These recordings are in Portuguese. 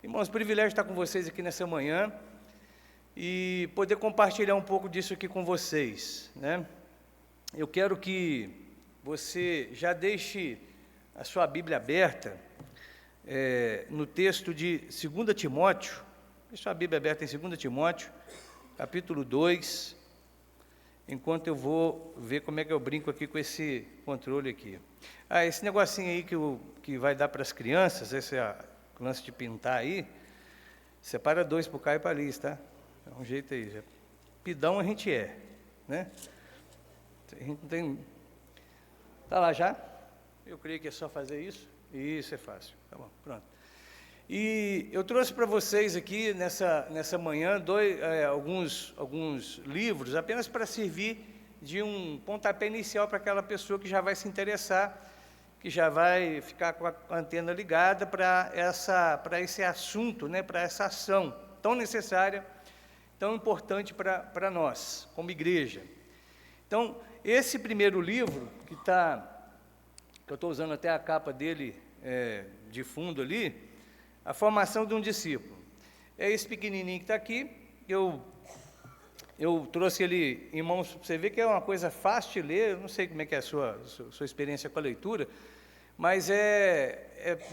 Irmãos, privilégio estar com vocês aqui nessa manhã e poder compartilhar um pouco disso aqui com vocês, né? Eu quero que você já deixe a sua Bíblia aberta no texto de 2 Timóteo, deixe a sua Bíblia aberta em 2 Timóteo, capítulo 2, enquanto eu vou ver como é que eu brinco aqui com esse controle aqui. Esse negocinho aí que vai dar para as crianças, esse lance de pintar aí, separa 2 para o Caio e para a Liz, tá? É um jeito aí, já. Pidão a gente é, né? A gente não tem... Tá lá já? Eu creio que é só fazer isso. Isso é fácil, tá bom, pronto. E eu trouxe para vocês aqui, nessa manhã, alguns livros, apenas para servir de um pontapé inicial para aquela pessoa que já vai se interessar, que já vai ficar com a antena ligada para esse assunto, né, para essa ação tão necessária, tão importante para nós, como igreja. Então, esse primeiro livro, que eu estou usando até a capa dele de fundo ali, A Formação de um Discípulo. É esse pequenininho que está aqui. Eu trouxe ele em mãos para você ver que é uma coisa fácil de ler. Eu não sei como é que é a sua experiência com a leitura, mas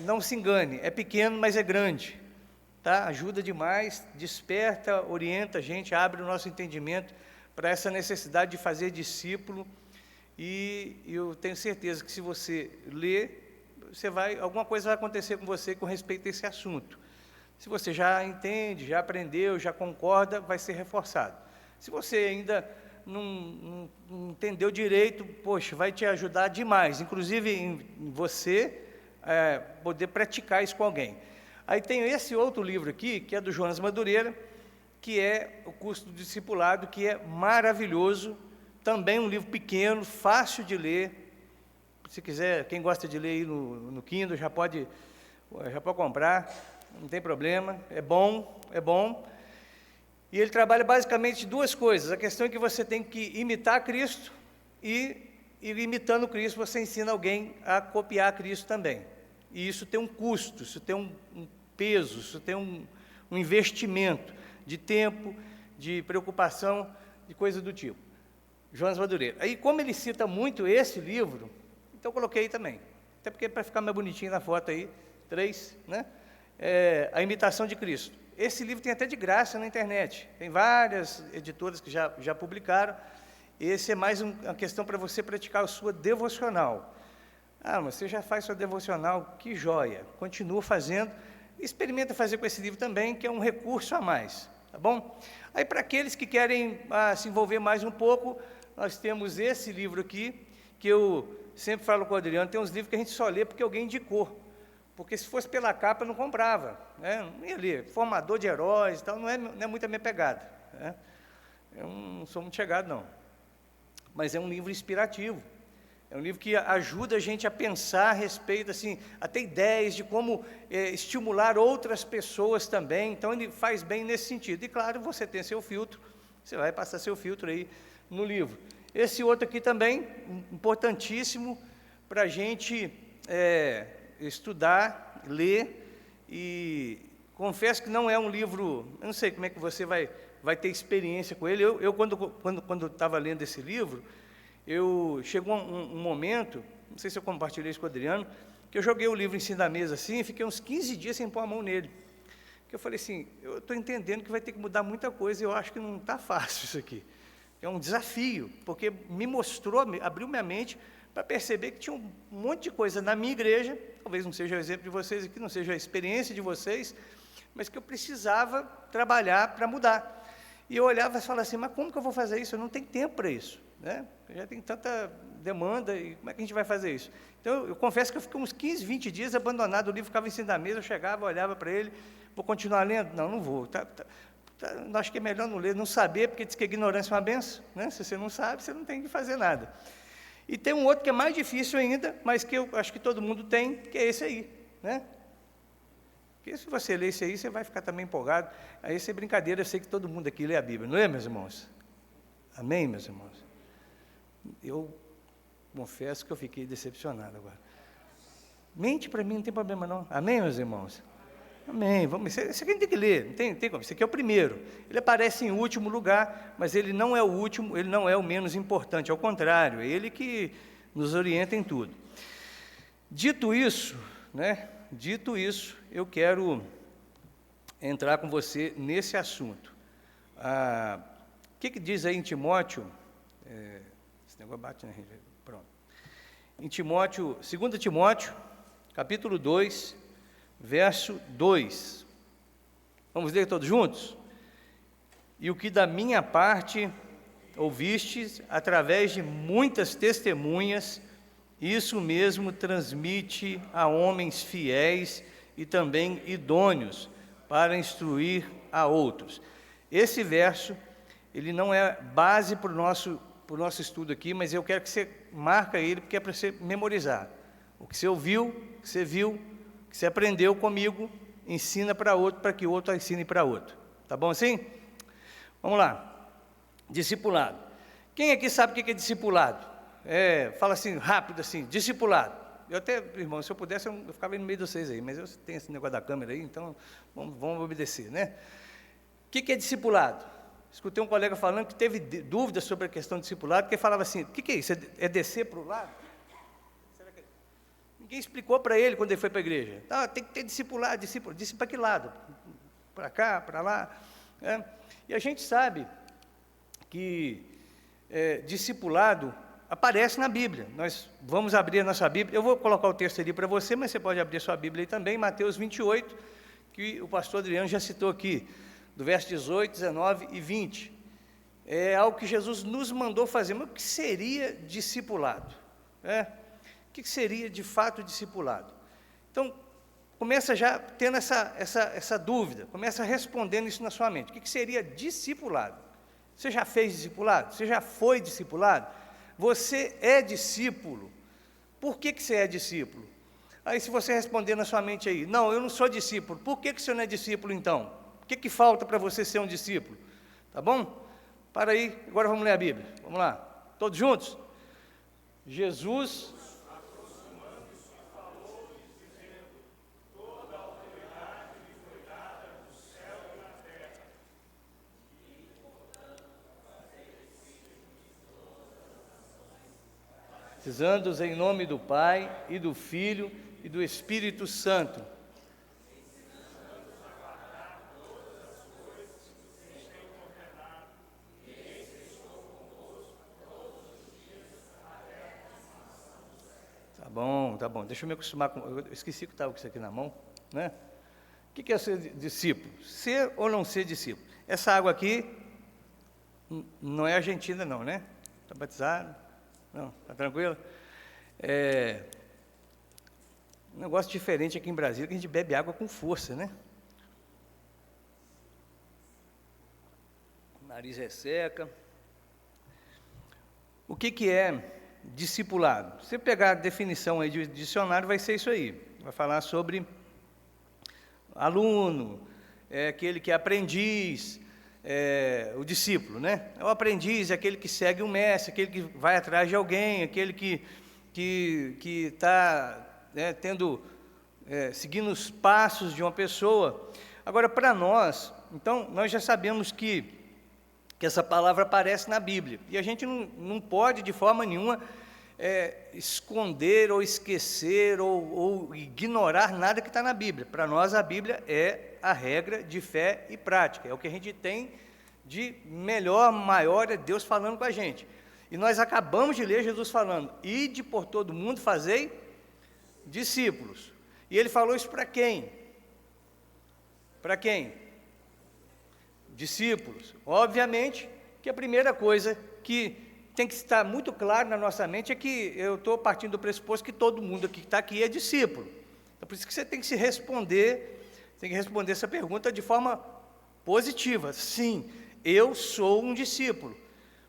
não se engane, é pequeno, mas é grande, tá? Ajuda demais, desperta, orienta a gente, abre o nosso entendimento para essa necessidade de fazer discípulo, e eu tenho certeza que se você ler, alguma coisa vai acontecer com você com respeito a esse assunto. Se você já entende, já aprendeu, já concorda, vai ser reforçado. Se você ainda não entendeu direito, poxa, vai te ajudar demais, inclusive em você poder praticar isso com alguém. Aí tem esse outro livro aqui, que é do Jonas Madureira, que é o Curso do Discipulado, que é maravilhoso, também um livro pequeno, fácil de ler. Se quiser, quem gosta de ler aí no Kindle, já pode comprar, não tem problema, é bom. E ele trabalha basicamente 2 coisas. A questão é que você tem que imitar Cristo e imitando Cristo, você ensina alguém a copiar Cristo também. E isso tem um custo, isso tem um peso, isso tem um investimento de tempo, de preocupação, de coisa do tipo. Jonas Madureira. Aí, como ele cita muito esse livro, então eu coloquei aí também. Até porque para ficar mais bonitinho na foto aí, 3, né? A Imitação de Cristo. Esse livro tem até de graça na internet. Tem várias editoras que já publicaram. Esse é mais uma questão para você praticar a sua devocional. Mas você já faz sua devocional, que joia. Continua fazendo. Experimenta fazer com esse livro também, que é um recurso a mais. Tá bom? Aí, para aqueles que querem se envolver mais um pouco, nós temos esse livro aqui, que eu sempre falo com o Adriano, tem uns livros que a gente só lê porque alguém indicou. Porque se fosse pela capa, eu não comprava, né? Não ia ler. Formador de heróis e tal, não é muito a minha pegada, né? Eu não sou muito chegado, não. Mas é um livro inspirativo. É um livro que ajuda a gente a pensar a respeito, assim, a ter ideias de como estimular outras pessoas também. Então, ele faz bem nesse sentido. E, claro, você tem seu filtro, você vai passar seu filtro aí no livro. Esse outro aqui também, importantíssimo para a gente estudar, ler, e confesso que não é um livro, eu não sei como é que você vai ter experiência com ele. Eu quando estava lendo esse livro, chegou um momento, não sei se eu compartilhei isso com o Adriano, que eu joguei o livro em cima da mesa assim, e fiquei uns 15 dias sem pôr a mão nele. Que eu falei assim, eu estou entendendo que vai ter que mudar muita coisa, e eu acho que não está fácil isso aqui. É um desafio, porque me mostrou, abriu minha mente para perceber que tinha um monte de coisa na minha igreja, talvez não seja o exemplo de vocês aqui, não seja a experiência de vocês, mas que eu precisava trabalhar para mudar. E eu olhava e falava assim, mas como que eu vou fazer isso? Eu não tenho tempo para isso, né? Eu já tenho tanta demanda, e como é que a gente vai fazer isso? Então, eu confesso que eu fiquei uns 15, 20 dias abandonado, o livro ficava em cima da mesa, eu chegava, olhava para ele, vou continuar lendo? Não vou, acho que é melhor não ler, não saber, porque diz que a ignorância é uma benção, né? Se você não sabe, você não tem que fazer nada. E tem um outro que é mais difícil ainda, mas que eu acho que todo mundo tem, que é esse aí, né? Porque se você ler esse aí, você vai ficar também empolgado. Aí, essa é brincadeira, eu sei que todo mundo aqui lê a Bíblia, não é, meus irmãos? Amém, meus irmãos? Eu confesso que eu fiquei decepcionado agora. Mente para mim, não tem problema não. Amém, meus irmãos? Amém. Vamos, esse aqui a gente tem que ler, não tem como. Esse aqui é o primeiro. Ele aparece em último lugar, mas ele não é o último, ele não é o menos importante, ao contrário, é ele que nos orienta em tudo. Dito isso, eu quero entrar com você nesse assunto. O que diz aí em Timóteo? Esse negócio bate na gente. Pronto. Em Timóteo, 2 Timóteo, capítulo 2, verso 2. Vamos ler todos juntos? E o que da minha parte ouvistes através de muitas testemunhas, isso mesmo transmite a homens fiéis e também idôneos para instruir a outros. Esse verso, ele não é base para o nosso estudo aqui, mas eu quero que você marque ele, porque é para você memorizar. O que você ouviu, o que você viu, que você aprendeu comigo, ensina para outro, para que o outro ensine para outro. Tá bom assim? Vamos lá. Discipulado. Quem aqui sabe o que é discipulado? Fala assim, rápido assim, discipulado. Eu até, irmão, se eu pudesse, eu ficava aí no meio de vocês aí, mas eu tenho esse negócio da câmera aí, então vamos obedecer, né? O que é discipulado? Escutei um colega falando que teve dúvidas sobre a questão de discipulado, porque falava assim, o que é isso? É descer para o lado? Ninguém explicou para ele quando ele foi para a igreja. Tem que ter discipulado, discípulo para que lado? Para cá, para lá? E a gente sabe que discipulado aparece na Bíblia. Nós vamos abrir a nossa Bíblia. Eu vou colocar o texto ali para você, mas você pode abrir a sua Bíblia aí também, Mateus 28, que o pastor Adriano já citou aqui, do verso 18, 19 e 20. É algo que Jesus nos mandou fazer. Mas o que seria discipulado? O que seria de fato discipulado? Então, começa já tendo essa dúvida, começa respondendo isso na sua mente. O que seria discipulado? Você já fez discipulado? Você já foi discipulado? Você é discípulo. Por que você é discípulo? Aí se você responder na sua mente aí, não, eu não sou discípulo. Por que você não é discípulo então? O que falta para você ser um discípulo? Tá bom? Para aí, agora vamos ler a Bíblia. Vamos lá, todos juntos? Jesus... batizando-os em nome do Pai, e do Filho, e do Espírito Santo. Tá bom. Deixa eu me acostumar com... Eu esqueci que estava com isso aqui na mão, né? O que é ser discípulo? Ser ou não ser discípulo? Essa água aqui não é argentina não, né? Está batizado? Não, está tranquilo? Um negócio diferente aqui em Brasília, que a gente bebe água com força, né? O nariz resseca. O que é discipulado? Se você pegar a definição aí de dicionário, vai ser isso aí. Vai falar sobre aluno, aquele que é aprendiz, o discípulo, né? O aprendiz é aquele que segue o mestre, aquele que vai atrás de alguém, aquele que está seguindo os passos de uma pessoa. Agora, para nós, então, nós já sabemos que essa palavra aparece na Bíblia, e a gente não pode, de forma nenhuma, esconder ou esquecer ou ignorar nada que está na Bíblia. Para nós, a Bíblia é a regra de fé e prática, é o que a gente tem de melhor, maior, é Deus falando com a gente. E nós acabamos de ler Jesus falando, ide por todo mundo, fazei discípulos. E ele falou isso para quem? Para quem? Discípulos. Obviamente que a primeira coisa que tem que estar muito claro na nossa mente é que eu estou partindo do pressuposto que todo mundo que está aqui é discípulo. Então, por isso que você tem que responder essa pergunta de forma positiva. Sim, eu sou um discípulo.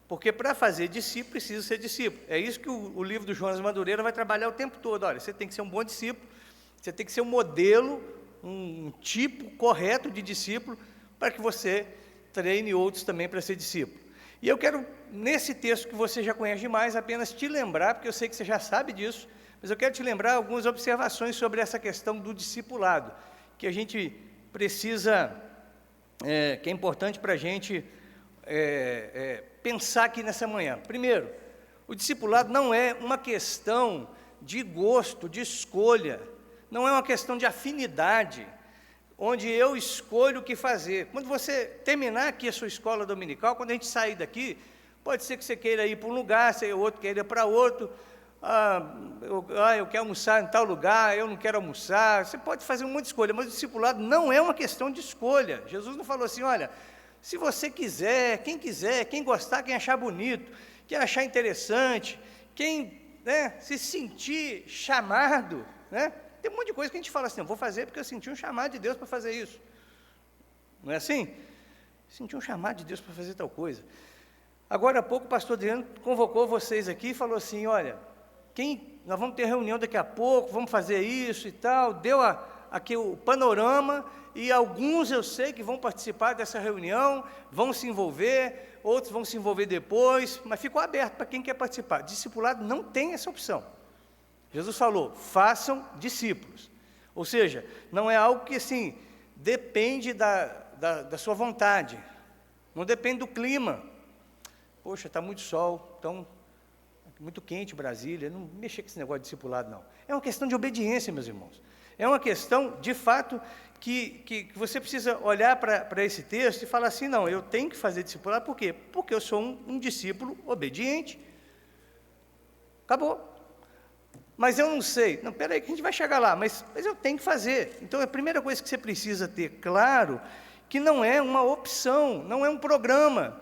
Porque para fazer discípulo, precisa ser discípulo. É isso que o livro do Jonas Madureira vai trabalhar o tempo todo. Olha, você tem que ser um bom discípulo, você tem que ser um modelo, um tipo correto de discípulo, para que você treine outros também para ser discípulo. E eu quero, nesse texto que você já conhece demais, apenas te lembrar, porque eu sei que você já sabe disso, mas eu quero te lembrar algumas observações sobre essa questão do discipulado, que a gente precisa, que é importante para a gente pensar aqui nessa manhã. Primeiro, o discipulado não é uma questão de gosto, de escolha, não é uma questão de afinidade, onde eu escolho o que fazer. Quando você terminar aqui a sua escola dominical, quando a gente sair daqui, pode ser que você queira ir para um lugar, o outro queira ir para outro, eu quero almoçar em tal lugar, eu não quero almoçar, você pode fazer um monte de escolha, mas o discipulado não é uma questão de escolha. Jesus não falou assim, olha, se você quiser, quem gostar, quem achar bonito, quem achar interessante, quem se sentir chamado, tem um monte de coisa que a gente fala assim, eu vou fazer porque eu senti um chamado de Deus para fazer isso. Não é assim? Senti um chamado de Deus para fazer tal coisa. Agora há pouco o pastor Adriano convocou vocês aqui e falou assim, olha, nós vamos ter reunião daqui a pouco, vamos fazer isso e tal, deu aqui o panorama, e alguns eu sei que vão participar dessa reunião, vão se envolver, outros vão se envolver depois, mas ficou aberto para quem quer participar. Discipulado não tem essa opção. Jesus falou, façam discípulos. Ou seja, não é algo que assim, depende da sua vontade, não depende do clima. Poxa, está muito sol, então, muito quente Brasília, não mexa com esse negócio de discipulado, não. É uma questão de obediência, meus irmãos. É uma questão, de fato, que você precisa olhar para esse texto e falar assim, não, eu tenho que fazer discipulado, por quê? Porque eu sou um discípulo obediente. Acabou. Mas eu não sei. Não, peraí, que a gente vai chegar lá, mas eu tenho que fazer. Então, a primeira coisa que você precisa ter claro, que não é uma opção, não é um programa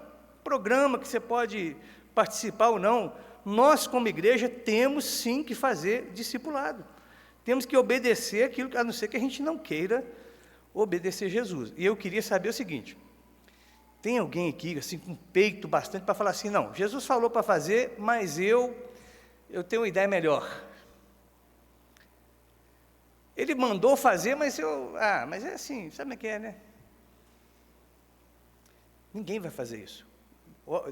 que você pode participar ou não. Nós, como igreja, temos sim que fazer discipulado. Temos que obedecer aquilo, a não ser que a gente não queira obedecer Jesus. E eu queria saber o seguinte, tem alguém aqui, assim, com peito bastante, para falar assim, não, Jesus falou para fazer, mas eu tenho uma ideia melhor. Ele mandou fazer, mas mas é assim, sabe o que é, né? Ninguém vai fazer isso.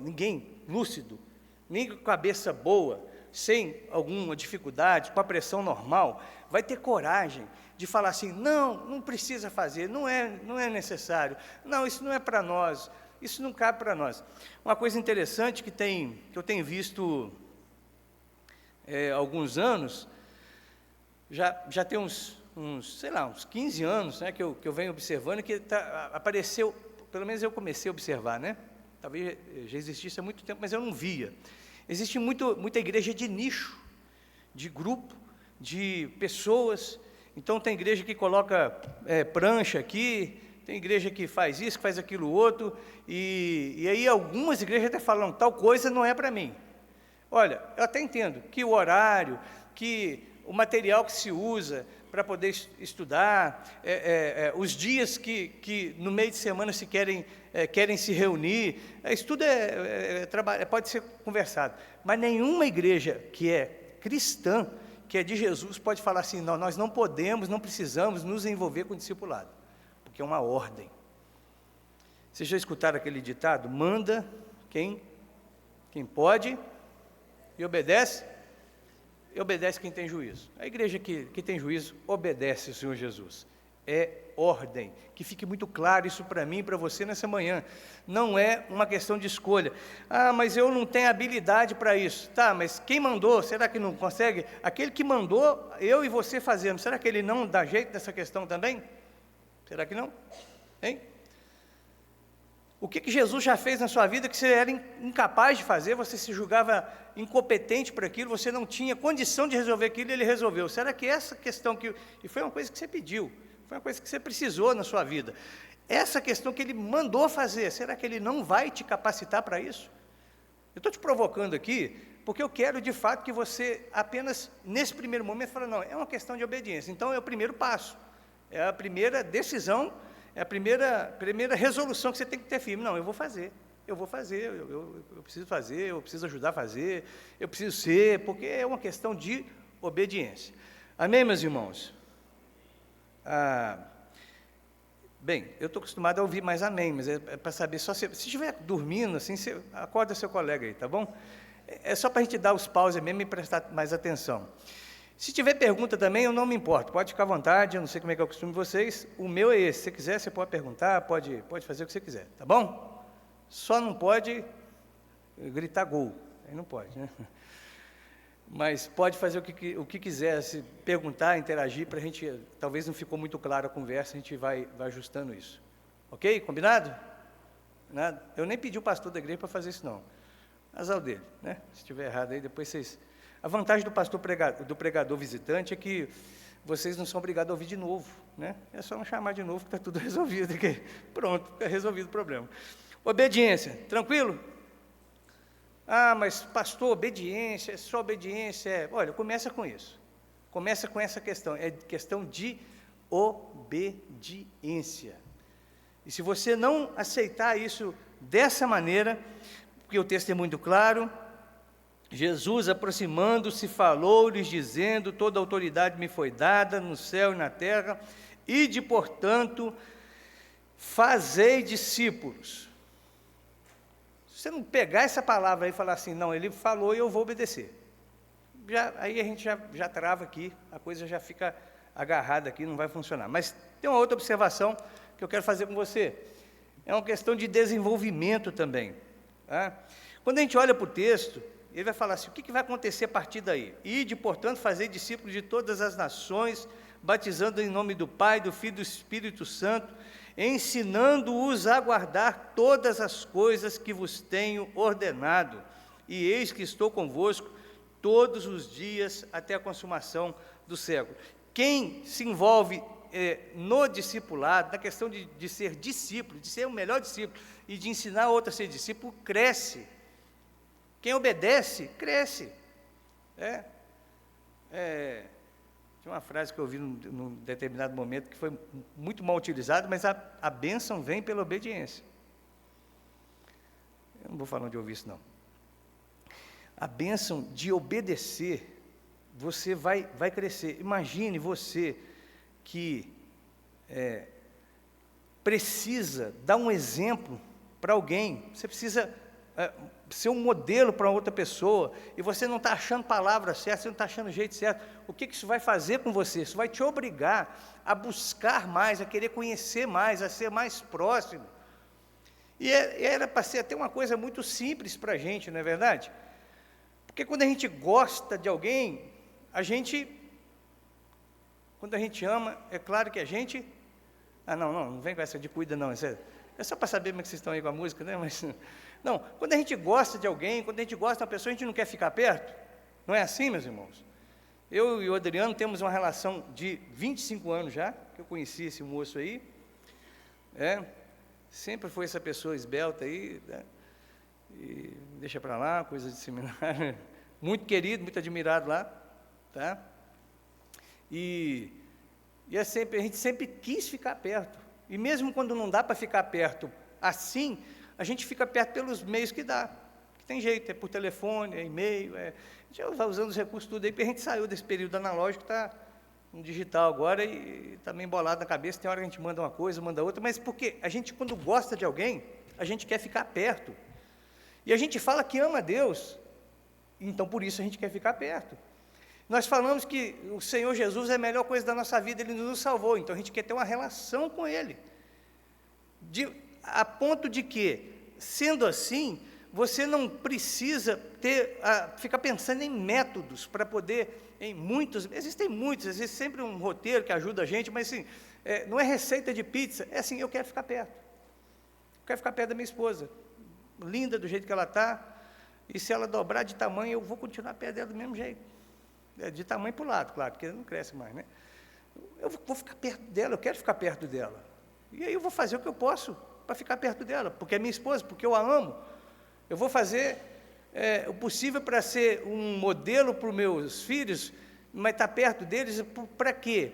Ninguém lúcido, nem com cabeça boa, sem alguma dificuldade, com a pressão normal, vai ter coragem de falar assim, não precisa fazer, não é necessário, não, isso não é para nós, isso não cabe para nós. Uma coisa interessante que eu tenho visto alguns anos, já tem uns 15 anos, que eu venho observando, que apareceu, pelo menos eu comecei a observar, talvez já existisse há muito tempo, mas eu não via. Existe muita igreja de nicho, de grupo, de pessoas. Então, tem igreja que coloca prancha aqui, tem igreja que faz isso, que faz aquilo outro, e aí algumas igrejas até falam, tal coisa não é para mim. Olha, eu até entendo que o horário, que o material que se usa para poder estudar, os dias que no meio de semana se querem se reunir, isso tudo pode ser conversado, mas nenhuma igreja que é cristã, que é de Jesus, pode falar assim, não, nós não podemos, não precisamos nos envolver com o discipulado, porque é uma ordem. Vocês já escutaram aquele ditado? Manda quem pode e obedece quem tem juízo. A igreja que tem juízo obedece o Senhor Jesus. É ordem. Que fique muito claro isso para mim e para você nessa manhã. Não é uma questão de escolha. Mas eu não tenho habilidade para isso. Tá, mas quem mandou, será que não consegue? Aquele que mandou, eu e você fazemos. Será que ele não dá jeito nessa questão também? Será que não? Hein? O que Jesus já fez na sua vida que você era incapaz de fazer, você se julgava incompetente para aquilo, você não tinha condição de resolver aquilo e ele resolveu. Será que essa questão e foi uma coisa que você pediu, foi uma coisa que você precisou na sua vida, essa questão que ele mandou fazer, será que ele não vai te capacitar para isso? Eu estou te provocando aqui, porque eu quero de fato que você apenas nesse primeiro momento fale, não, é uma questão de obediência, então é o primeiro passo, é a primeira decisão, é a primeira resolução que você tem que ter firme. Não, eu vou fazer, eu preciso fazer, eu preciso ajudar a fazer, eu preciso ser, porque é uma questão de obediência. Amém, meus irmãos? Bem, eu estou acostumado a ouvir mais amém, mas é para saber, só se estiver dormindo, assim, você acorda seu colega aí, tá bom? É só para a gente dar os pauses mesmo e prestar mais atenção. Se tiver pergunta também, eu não me importo, pode ficar à vontade, eu não sei como é que é o costume de vocês, o meu é esse, se você quiser, você pode perguntar, pode fazer o que você quiser, tá bom? Só não pode gritar gol, aí não pode, né? Mas pode fazer o que quiser, se perguntar, interagir, para a gente, talvez não ficou muito clara a conversa, a gente vai ajustando isso. Ok? Combinado? Nada? Eu nem pedi o pastor da igreja para fazer isso, não. Azar dele, né? Se estiver errado aí, depois vocês... A vantagem do pregador visitante é que vocês não são obrigados a ouvir de novo, né? É só não chamar de novo que está tudo resolvido aqui. Pronto, é resolvido o problema. Obediência, tranquilo? Ah, mas pastor, obediência, é só obediência. Olha, começa com isso. Começa com essa questão, é questão de obediência. E se você não aceitar isso dessa maneira, porque o texto é muito claro, Jesus, aproximando-se, falou-lhes, dizendo, toda autoridade me foi dada no céu e na terra, ide, portanto, fazei discípulos. Se você não pegar essa palavra aí e falar assim, não, ele falou e eu vou obedecer. Aí a gente já trava aqui, a coisa já fica agarrada aqui, não vai funcionar. Mas tem uma outra observação que eu quero fazer com você. É uma questão de desenvolvimento também. Tá? Quando a gente olha para o texto, ele vai falar assim, o que vai acontecer a partir daí? Ide, portanto, fazer discípulos de todas as nações, batizando em nome do Pai, do Filho e do Espírito Santo, ensinando-os a guardar todas as coisas que vos tenho ordenado. E eis que estou convosco todos os dias até a consumação do século. Quem se envolve no discipulado, na questão de ser discípulo, de ser o melhor discípulo, e de ensinar outro a ser discípulo, cresce. Quem obedece, cresce. Tinha uma frase que eu ouvi num determinado momento que foi muito mal utilizada, mas a bênção vem pela obediência. Eu não vou falar onde eu ouvi isso, não. A bênção de obedecer, você vai crescer. Imagine você que precisa dar um exemplo para alguém, você precisa ser um modelo para outra pessoa, e você não está achando palavra certa, você não está achando o jeito certo, o que isso vai fazer com você? Isso vai te obrigar a buscar mais, a querer conhecer mais, a ser mais próximo. E era para ser até uma coisa muito simples para a gente, não é verdade? Porque quando a gente gosta de alguém, quando a gente ama, é claro que a gente... não vem com essa de cuida não, é só para saber como é que vocês estão aí com a música, né? Mas, não, quando a gente gosta de alguém, quando a gente gosta de uma pessoa, a gente não quer ficar perto, não é assim, meus irmãos? Eu e o Adriano temos uma relação de 25 anos já, que eu conheci esse moço aí, sempre foi essa pessoa esbelta aí, né? E deixa para lá, coisa de seminário, muito querido, muito admirado lá, tá? E a gente sempre quis ficar perto, e mesmo quando não dá para ficar perto assim, a gente fica perto pelos meios que dá, que tem jeito, é por telefone, é e-mail, a gente vai usando os recursos tudo aí, porque a gente saiu desse período analógico, está no digital agora, e está meio embolado na cabeça, tem hora que a gente manda uma coisa, manda outra, mas porque a gente, quando gosta de alguém, a gente quer ficar perto, e a gente fala que ama a Deus, então por isso a gente quer ficar perto. Nós falamos que o Senhor Jesus é a melhor coisa da nossa vida, Ele nos salvou, então a gente quer ter uma relação com Ele, a ponto de que, sendo assim, você não precisa ficar pensando em métodos para poder, existem muitos, existe sempre um roteiro que ajuda a gente, mas assim, não é receita de pizza, é assim, eu quero ficar perto da minha esposa, linda do jeito que ela está, e se ela dobrar de tamanho, eu vou continuar perto dela do mesmo jeito, de tamanho para o lado, claro, porque ela não cresce mais, né? Eu vou ficar perto dela, eu quero ficar perto dela, e aí eu vou fazer o que eu posso para ficar perto dela, porque é minha esposa, porque eu a amo, eu vou fazer o possível para ser um modelo para os meus filhos, mas estar perto deles, para quê?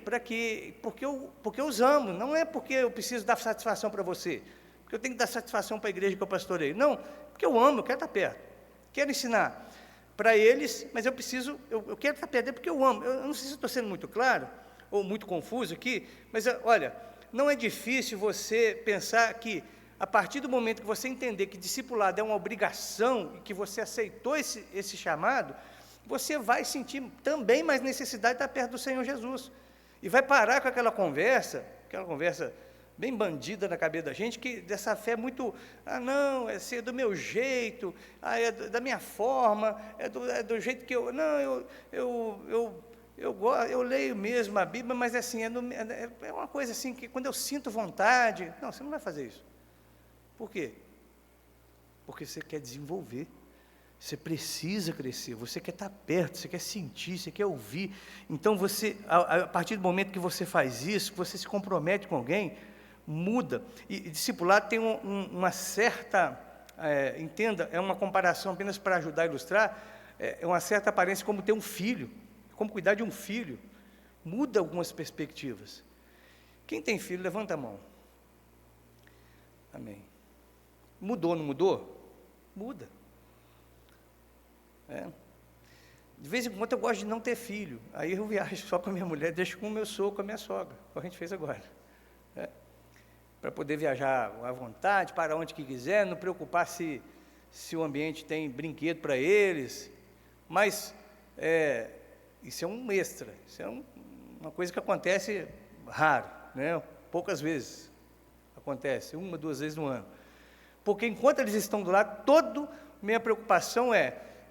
Porque eu os amo, não é porque eu preciso dar satisfação para você, porque eu tenho que dar satisfação para a igreja que eu pastorei, não, porque eu amo, eu quero estar perto, quero ensinar para eles, mas eu quero estar perto deles porque eu amo. Eu não sei se estou sendo muito claro, ou muito confuso aqui, mas olha, não é difícil você pensar que, a partir do momento que você entender que discipulado é uma obrigação, e que você aceitou esse chamado, você vai sentir também mais necessidade de estar perto do Senhor Jesus. E vai parar com aquela conversa bem bandida na cabeça da gente, que dessa fé muito, não, é ser do meu jeito, é da minha forma, é do jeito que eu, não, eu leio mesmo a Bíblia, mas assim, é uma coisa assim, que quando eu sinto vontade, não, você não vai fazer isso. Por quê? Porque você quer desenvolver, você precisa crescer, você quer estar perto, você quer sentir, você quer ouvir. Então, você, a partir do momento que você faz isso, que você se compromete com alguém, muda. E discipulado tem uma certa, entenda, é uma comparação apenas para ajudar a ilustrar, é uma certa aparência como ter um filho, como cuidar de um filho. Muda algumas perspectivas. Quem tem filho, levanta a mão. Amém. Mudou, não mudou? Muda. De vez em quando eu gosto de não ter filho, aí eu viajo só com a minha mulher, deixo com o meu sogro, com a minha sogra, como a gente fez agora, para poder viajar à vontade, para onde que quiser, não preocupar se o ambiente tem brinquedo para eles, mas isso é um extra, isso é uma coisa que acontece raro, né? Poucas vezes acontece, 1, 2 vezes no ano, porque enquanto eles estão do lado, minha preocupação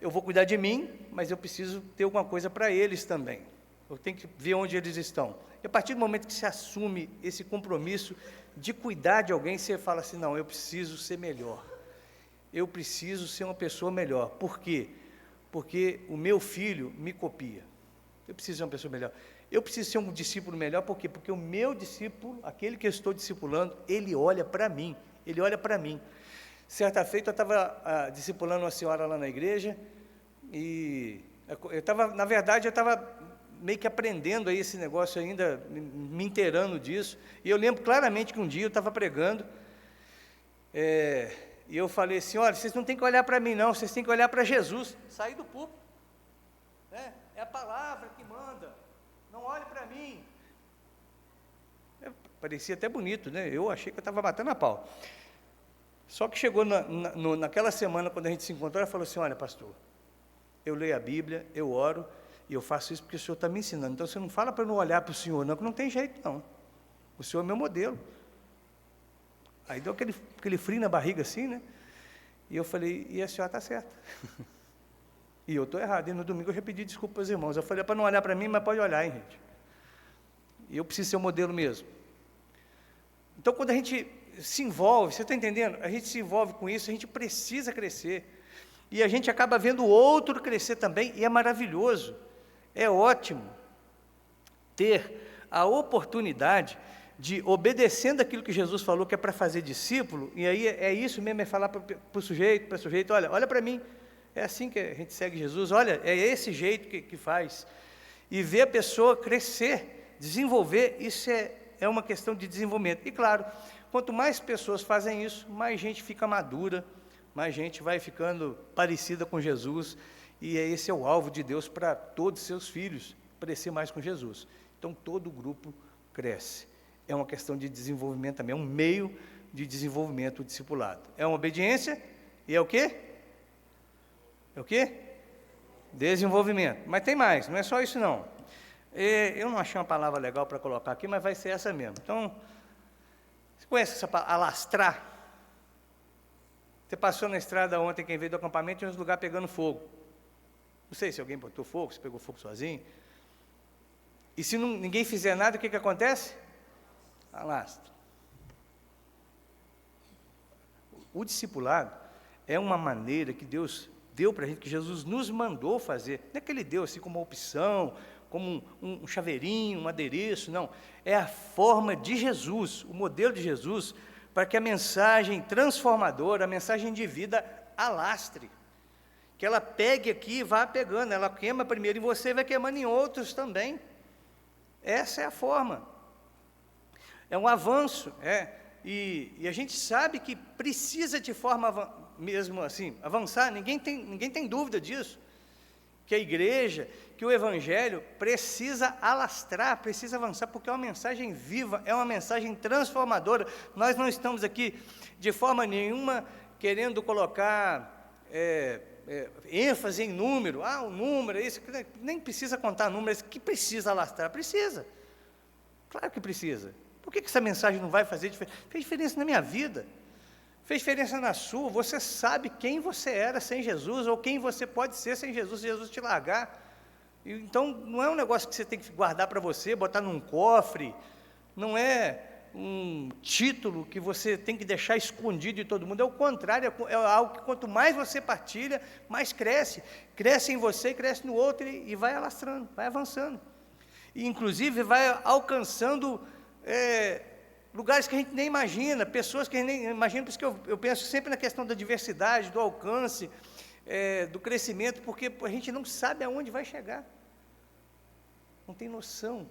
eu vou cuidar de mim, mas eu preciso ter alguma coisa para eles também. Eu tenho que ver onde eles estão. E a partir do momento que se assume esse compromisso de cuidar de alguém, você fala assim, não, eu preciso ser melhor. Eu preciso ser uma pessoa melhor. Por quê? Porque o meu filho me copia. Eu preciso ser uma pessoa melhor. Eu preciso ser um discípulo melhor, por quê? Porque o meu discípulo, aquele que eu estou discipulando, ele olha para mim. Ele olha para mim. Certa feita, eu estava discipulando uma senhora lá na igreja, e eu estava meio que aprendendo aí esse negócio ainda, me inteirando disso, e eu lembro claramente que um dia eu estava pregando, e eu falei assim, olha, vocês não têm que olhar para mim não, vocês têm que olhar para Jesus, sair do púlpito, é a palavra que manda, não olhe para mim. Parecia até bonito, né? Eu achei que eu estava batendo a pau. Só que chegou naquela semana, quando a gente se encontrou, ela falou assim, olha, pastor, eu leio a Bíblia, eu oro, e eu faço isso porque o senhor está me ensinando. Então, você não fala para eu não olhar para o senhor, não, que não tem jeito, não. O senhor é meu modelo. Aí deu aquele frio na barriga assim, né? E eu falei, e a senhora está certa. E eu estou errado. E no domingo eu repeti desculpa aos irmãos. Eu falei, para não olhar para mim, mas pode olhar, hein, gente? E eu preciso ser o modelo mesmo. Então, quando a gente se envolve, você está entendendo? A gente se envolve com isso, a gente precisa crescer. E a gente acaba vendo o outro crescer também, e é maravilhoso. É ótimo ter a oportunidade de, obedecendo aquilo que Jesus falou, que é para fazer discípulo, e aí é isso mesmo, é falar para o sujeito, olha para mim, é assim que a gente segue Jesus, olha, é esse jeito que faz. E ver a pessoa crescer, desenvolver, isso é uma questão de desenvolvimento. E claro, quanto mais pessoas fazem isso, mais gente fica madura, mais gente vai ficando parecida com Jesus, e esse é o alvo de Deus para todos os seus filhos, parecer mais com Jesus. Então, todo o grupo cresce. É uma questão de desenvolvimento também, é um meio de desenvolvimento discipulado. É uma obediência e é o quê? É o quê? Desenvolvimento. Mas tem mais, não é só isso não. Eu não achei uma palavra legal para colocar aqui, mas vai ser essa mesmo. Então, você conhece essa palavra, alastrar? Você passou na estrada ontem, quem veio do acampamento, tinha uns lugares pegando fogo. Não sei se alguém botou fogo, se pegou fogo sozinho. E se ninguém fizer nada, o que acontece? Alastra. O discipulado é uma maneira que Deus deu para a gente, que Jesus nos mandou fazer. Não é que Ele deu assim como uma opção, como um chaveirinho, um adereço, não. É a forma de Jesus, o modelo de Jesus, para que a mensagem transformadora, a mensagem de vida, alastre. Que ela pegue aqui e vá pegando, ela queima primeiro em você e vai queimando em outros também. Essa é a forma. É um avanço, e a gente sabe que precisa de forma mesmo assim, avançar, ninguém tem dúvida disso, que a igreja, que o evangelho precisa alastrar, precisa avançar, porque é uma mensagem viva, é uma mensagem transformadora. Nós não estamos aqui de forma nenhuma querendo colocar ênfase em número, o número, isso, nem precisa contar números, que precisa alastrar, precisa, claro que precisa. Por que essa mensagem não vai fazer diferença? Fez diferença na minha vida, fez diferença na sua. Você sabe quem você era sem Jesus, ou quem você pode ser sem Jesus, se Jesus te largar. Então, não é um negócio que você tem que guardar para você, botar num cofre, não é um título que você tem que deixar escondido de todo mundo, é o contrário, é algo que quanto mais você partilha, mais cresce em você, cresce no outro e vai alastrando, vai avançando, e inclusive vai alcançando lugares que a gente nem imagina, pessoas que a gente nem imagina. Por isso que eu penso sempre na questão da diversidade, do alcance, do crescimento, porque a gente não sabe aonde vai chegar, não tem noção.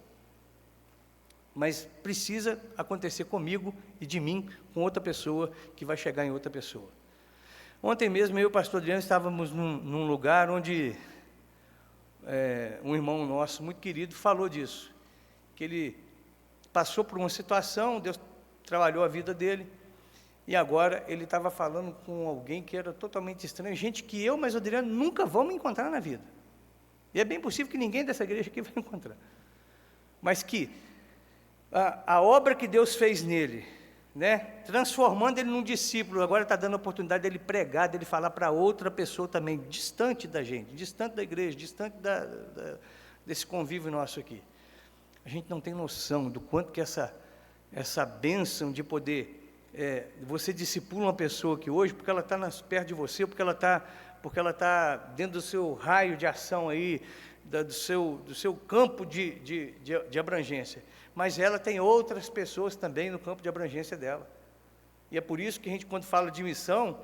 Mas precisa acontecer comigo e de mim, com outra pessoa, que vai chegar em outra pessoa. Ontem mesmo, eu e o pastor Adriano estávamos num lugar onde um irmão nosso, muito querido, falou disso, que ele passou por uma situação, Deus trabalhou a vida dele, e agora ele estava falando com alguém que era totalmente estranho, gente que eu, mas o Adriano, nunca vamos encontrar na vida. E é bem possível que ninguém dessa igreja aqui vai encontrar. Mas que a obra que Deus fez nele, né, transformando ele num discípulo, agora está dando a oportunidade dele pregar, dele falar para outra pessoa também, distante da gente, distante da igreja, distante desse convívio nosso aqui. A gente não tem noção do quanto que essa bênção de poder, você discipula uma pessoa que hoje, porque ela está perto de você, porque ela está dentro do seu raio de ação aí, do seu campo de abrangência, mas ela tem outras pessoas também no campo de abrangência dela, e é por isso que a gente, quando fala de missão,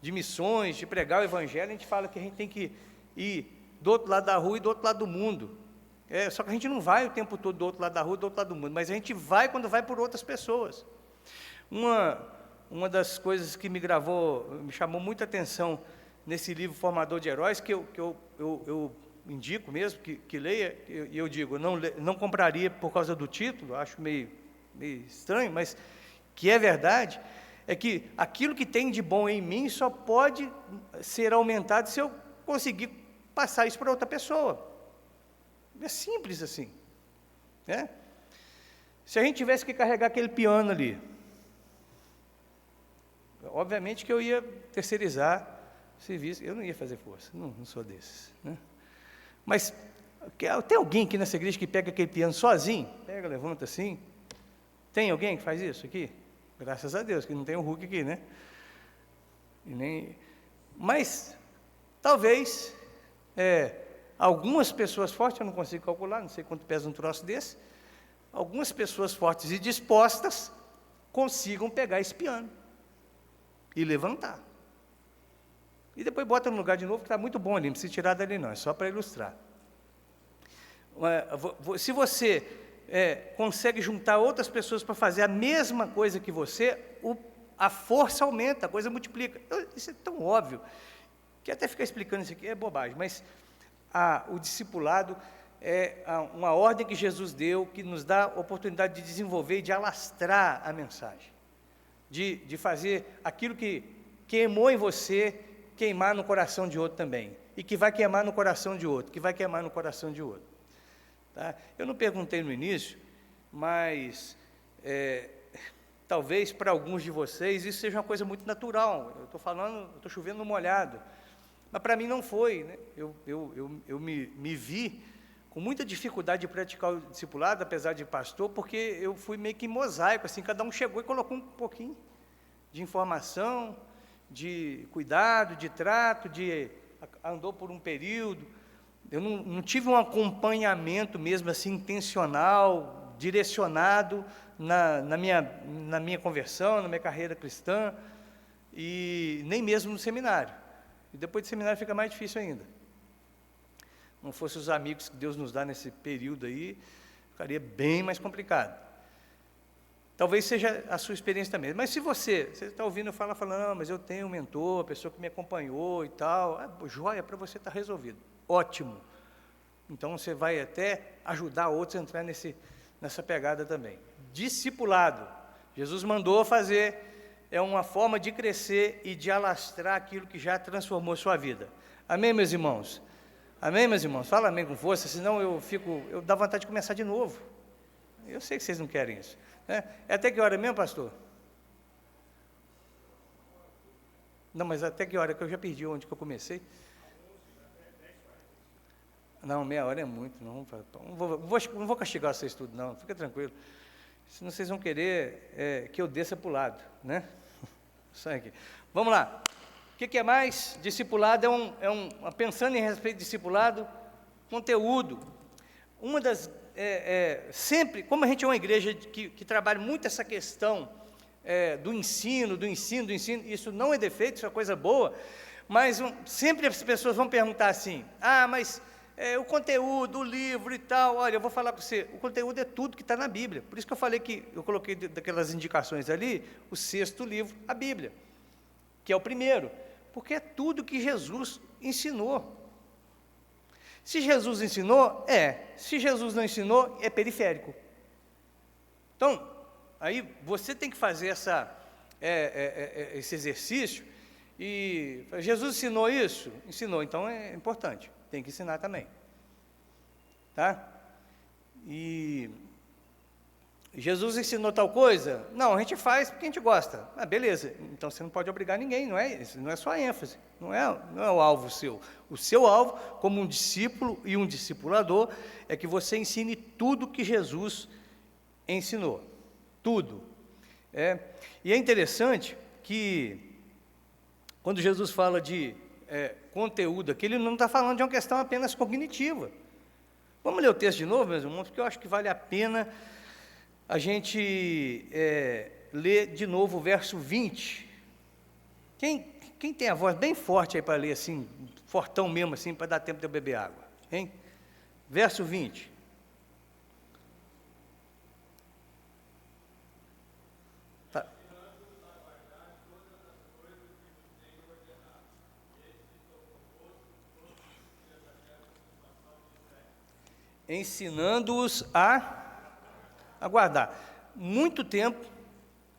de missões, de pregar o evangelho, a gente fala que a gente tem que ir do outro lado da rua e do outro lado do mundo. Só que a gente não vai o tempo todo do outro lado da rua e do outro lado do mundo, mas a gente vai quando vai por outras pessoas. Uma das coisas que me chamou muita atenção nesse livro Formador de Heróis, que eu indico mesmo que leia, e eu digo, não compraria por causa do título, acho meio estranho, mas que é verdade, é que aquilo que tem de bom em mim só pode ser aumentado se eu conseguir passar isso para outra pessoa. É simples assim, né? Se a gente tivesse que carregar aquele piano ali, obviamente que eu ia terceirizar o serviço, eu não ia fazer força, não sou desses, né? Mas tem alguém aqui nessa igreja que pega aquele piano sozinho? Pega, levanta assim. Tem alguém que faz isso aqui? Graças a Deus, que não tem o Hulk aqui, né? Mas, talvez, algumas pessoas fortes, eu não consigo calcular, não sei quanto pesa um troço desse, algumas pessoas fortes e dispostas consigam pegar esse piano e levantar. E depois bota no lugar de novo, que está muito bom ali, não precisa tirar dali não, é só para ilustrar. Se você consegue juntar outras pessoas para fazer a mesma coisa que você, a força aumenta, a coisa multiplica. Isso é tão óbvio, que até ficar explicando isso aqui é bobagem, mas o discipulado é uma ordem que Jesus deu, que nos dá a oportunidade de desenvolver e de alastrar a mensagem, de fazer aquilo que queimou em você, queimar no coração de outro também, e que vai queimar no coração de outro, que vai queimar no coração de outro. Tá? Eu não perguntei no início, mas talvez para alguns de vocês isso seja uma coisa muito natural, eu estou chovendo no molhado, mas para mim não foi, né? Eu me vi com muita dificuldade de praticar o discipulado, apesar de pastor, porque eu fui meio que em mosaico, assim, cada um chegou e colocou um pouquinho de informação, de cuidado, de trato, andou por um período. Eu não tive um acompanhamento mesmo assim, intencional, direcionado na minha conversão, na minha carreira cristã, e nem mesmo no seminário. E depois do seminário fica mais difícil ainda. Não fosse os amigos que Deus nos dá nesse período aí, ficaria bem mais complicado. Talvez seja a sua experiência também. Mas se você está ouvindo, falando, não, mas eu tenho um mentor, pessoa que me acompanhou e tal, joia, para você está resolvido. Ótimo. Então, você vai até ajudar outros a entrar nessa pegada também. Discipulado. Jesus mandou fazer é uma forma de crescer e de alastrar aquilo que já transformou sua vida. Amém, meus irmãos? Amém, meus irmãos? Fala amém com força, senão eu dá vontade de começar de novo. Eu sei que vocês não querem isso, né? É até que hora mesmo, pastor? Não, mas até que hora? Que eu já perdi onde que eu comecei. Não, meia hora é muito, não vou castigar vocês tudo, não, fica tranquilo. Senão vocês vão querer que eu desça para o lado, né? Sai aqui. Vamos lá. O que é mais? Discipulado pensando em respeito de discipulado, conteúdo. Uma das, sempre, como a gente é uma igreja que trabalha muito essa questão do ensino, isso não é defeito, isso é coisa boa, mas sempre as pessoas vão perguntar assim, mas o conteúdo, o livro e tal, olha, eu vou falar para você, o conteúdo é tudo que está na Bíblia, por isso que eu falei que, eu coloquei daquelas indicações ali, o 6º livro, a Bíblia, que é o primeiro, porque é tudo que Jesus ensinou. Se Jesus ensinou, se Jesus não ensinou, é periférico. Então, aí você tem que fazer esse exercício, e Jesus ensinou isso? Ensinou, então é importante, tem que ensinar também, tá? E Jesus ensinou tal coisa? Não, a gente faz porque a gente gosta. Beleza, então você não pode obrigar ninguém, não é só a ênfase, não é o alvo seu. O seu alvo, como um discípulo e um discipulador, é que você ensine tudo que Jesus ensinou, tudo. E é interessante que, quando Jesus fala de conteúdo aqui, ele não está falando de uma questão apenas cognitiva. Vamos ler o texto de novo, meus irmãos, porque eu acho que vale a pena a gente ler de novo o verso 20. Quem tem a voz bem forte aí para ler assim, fortão mesmo assim, para dar tempo de eu beber água, hein? Verso 20. Tá. Ensinando-os a guardar. Muito tempo,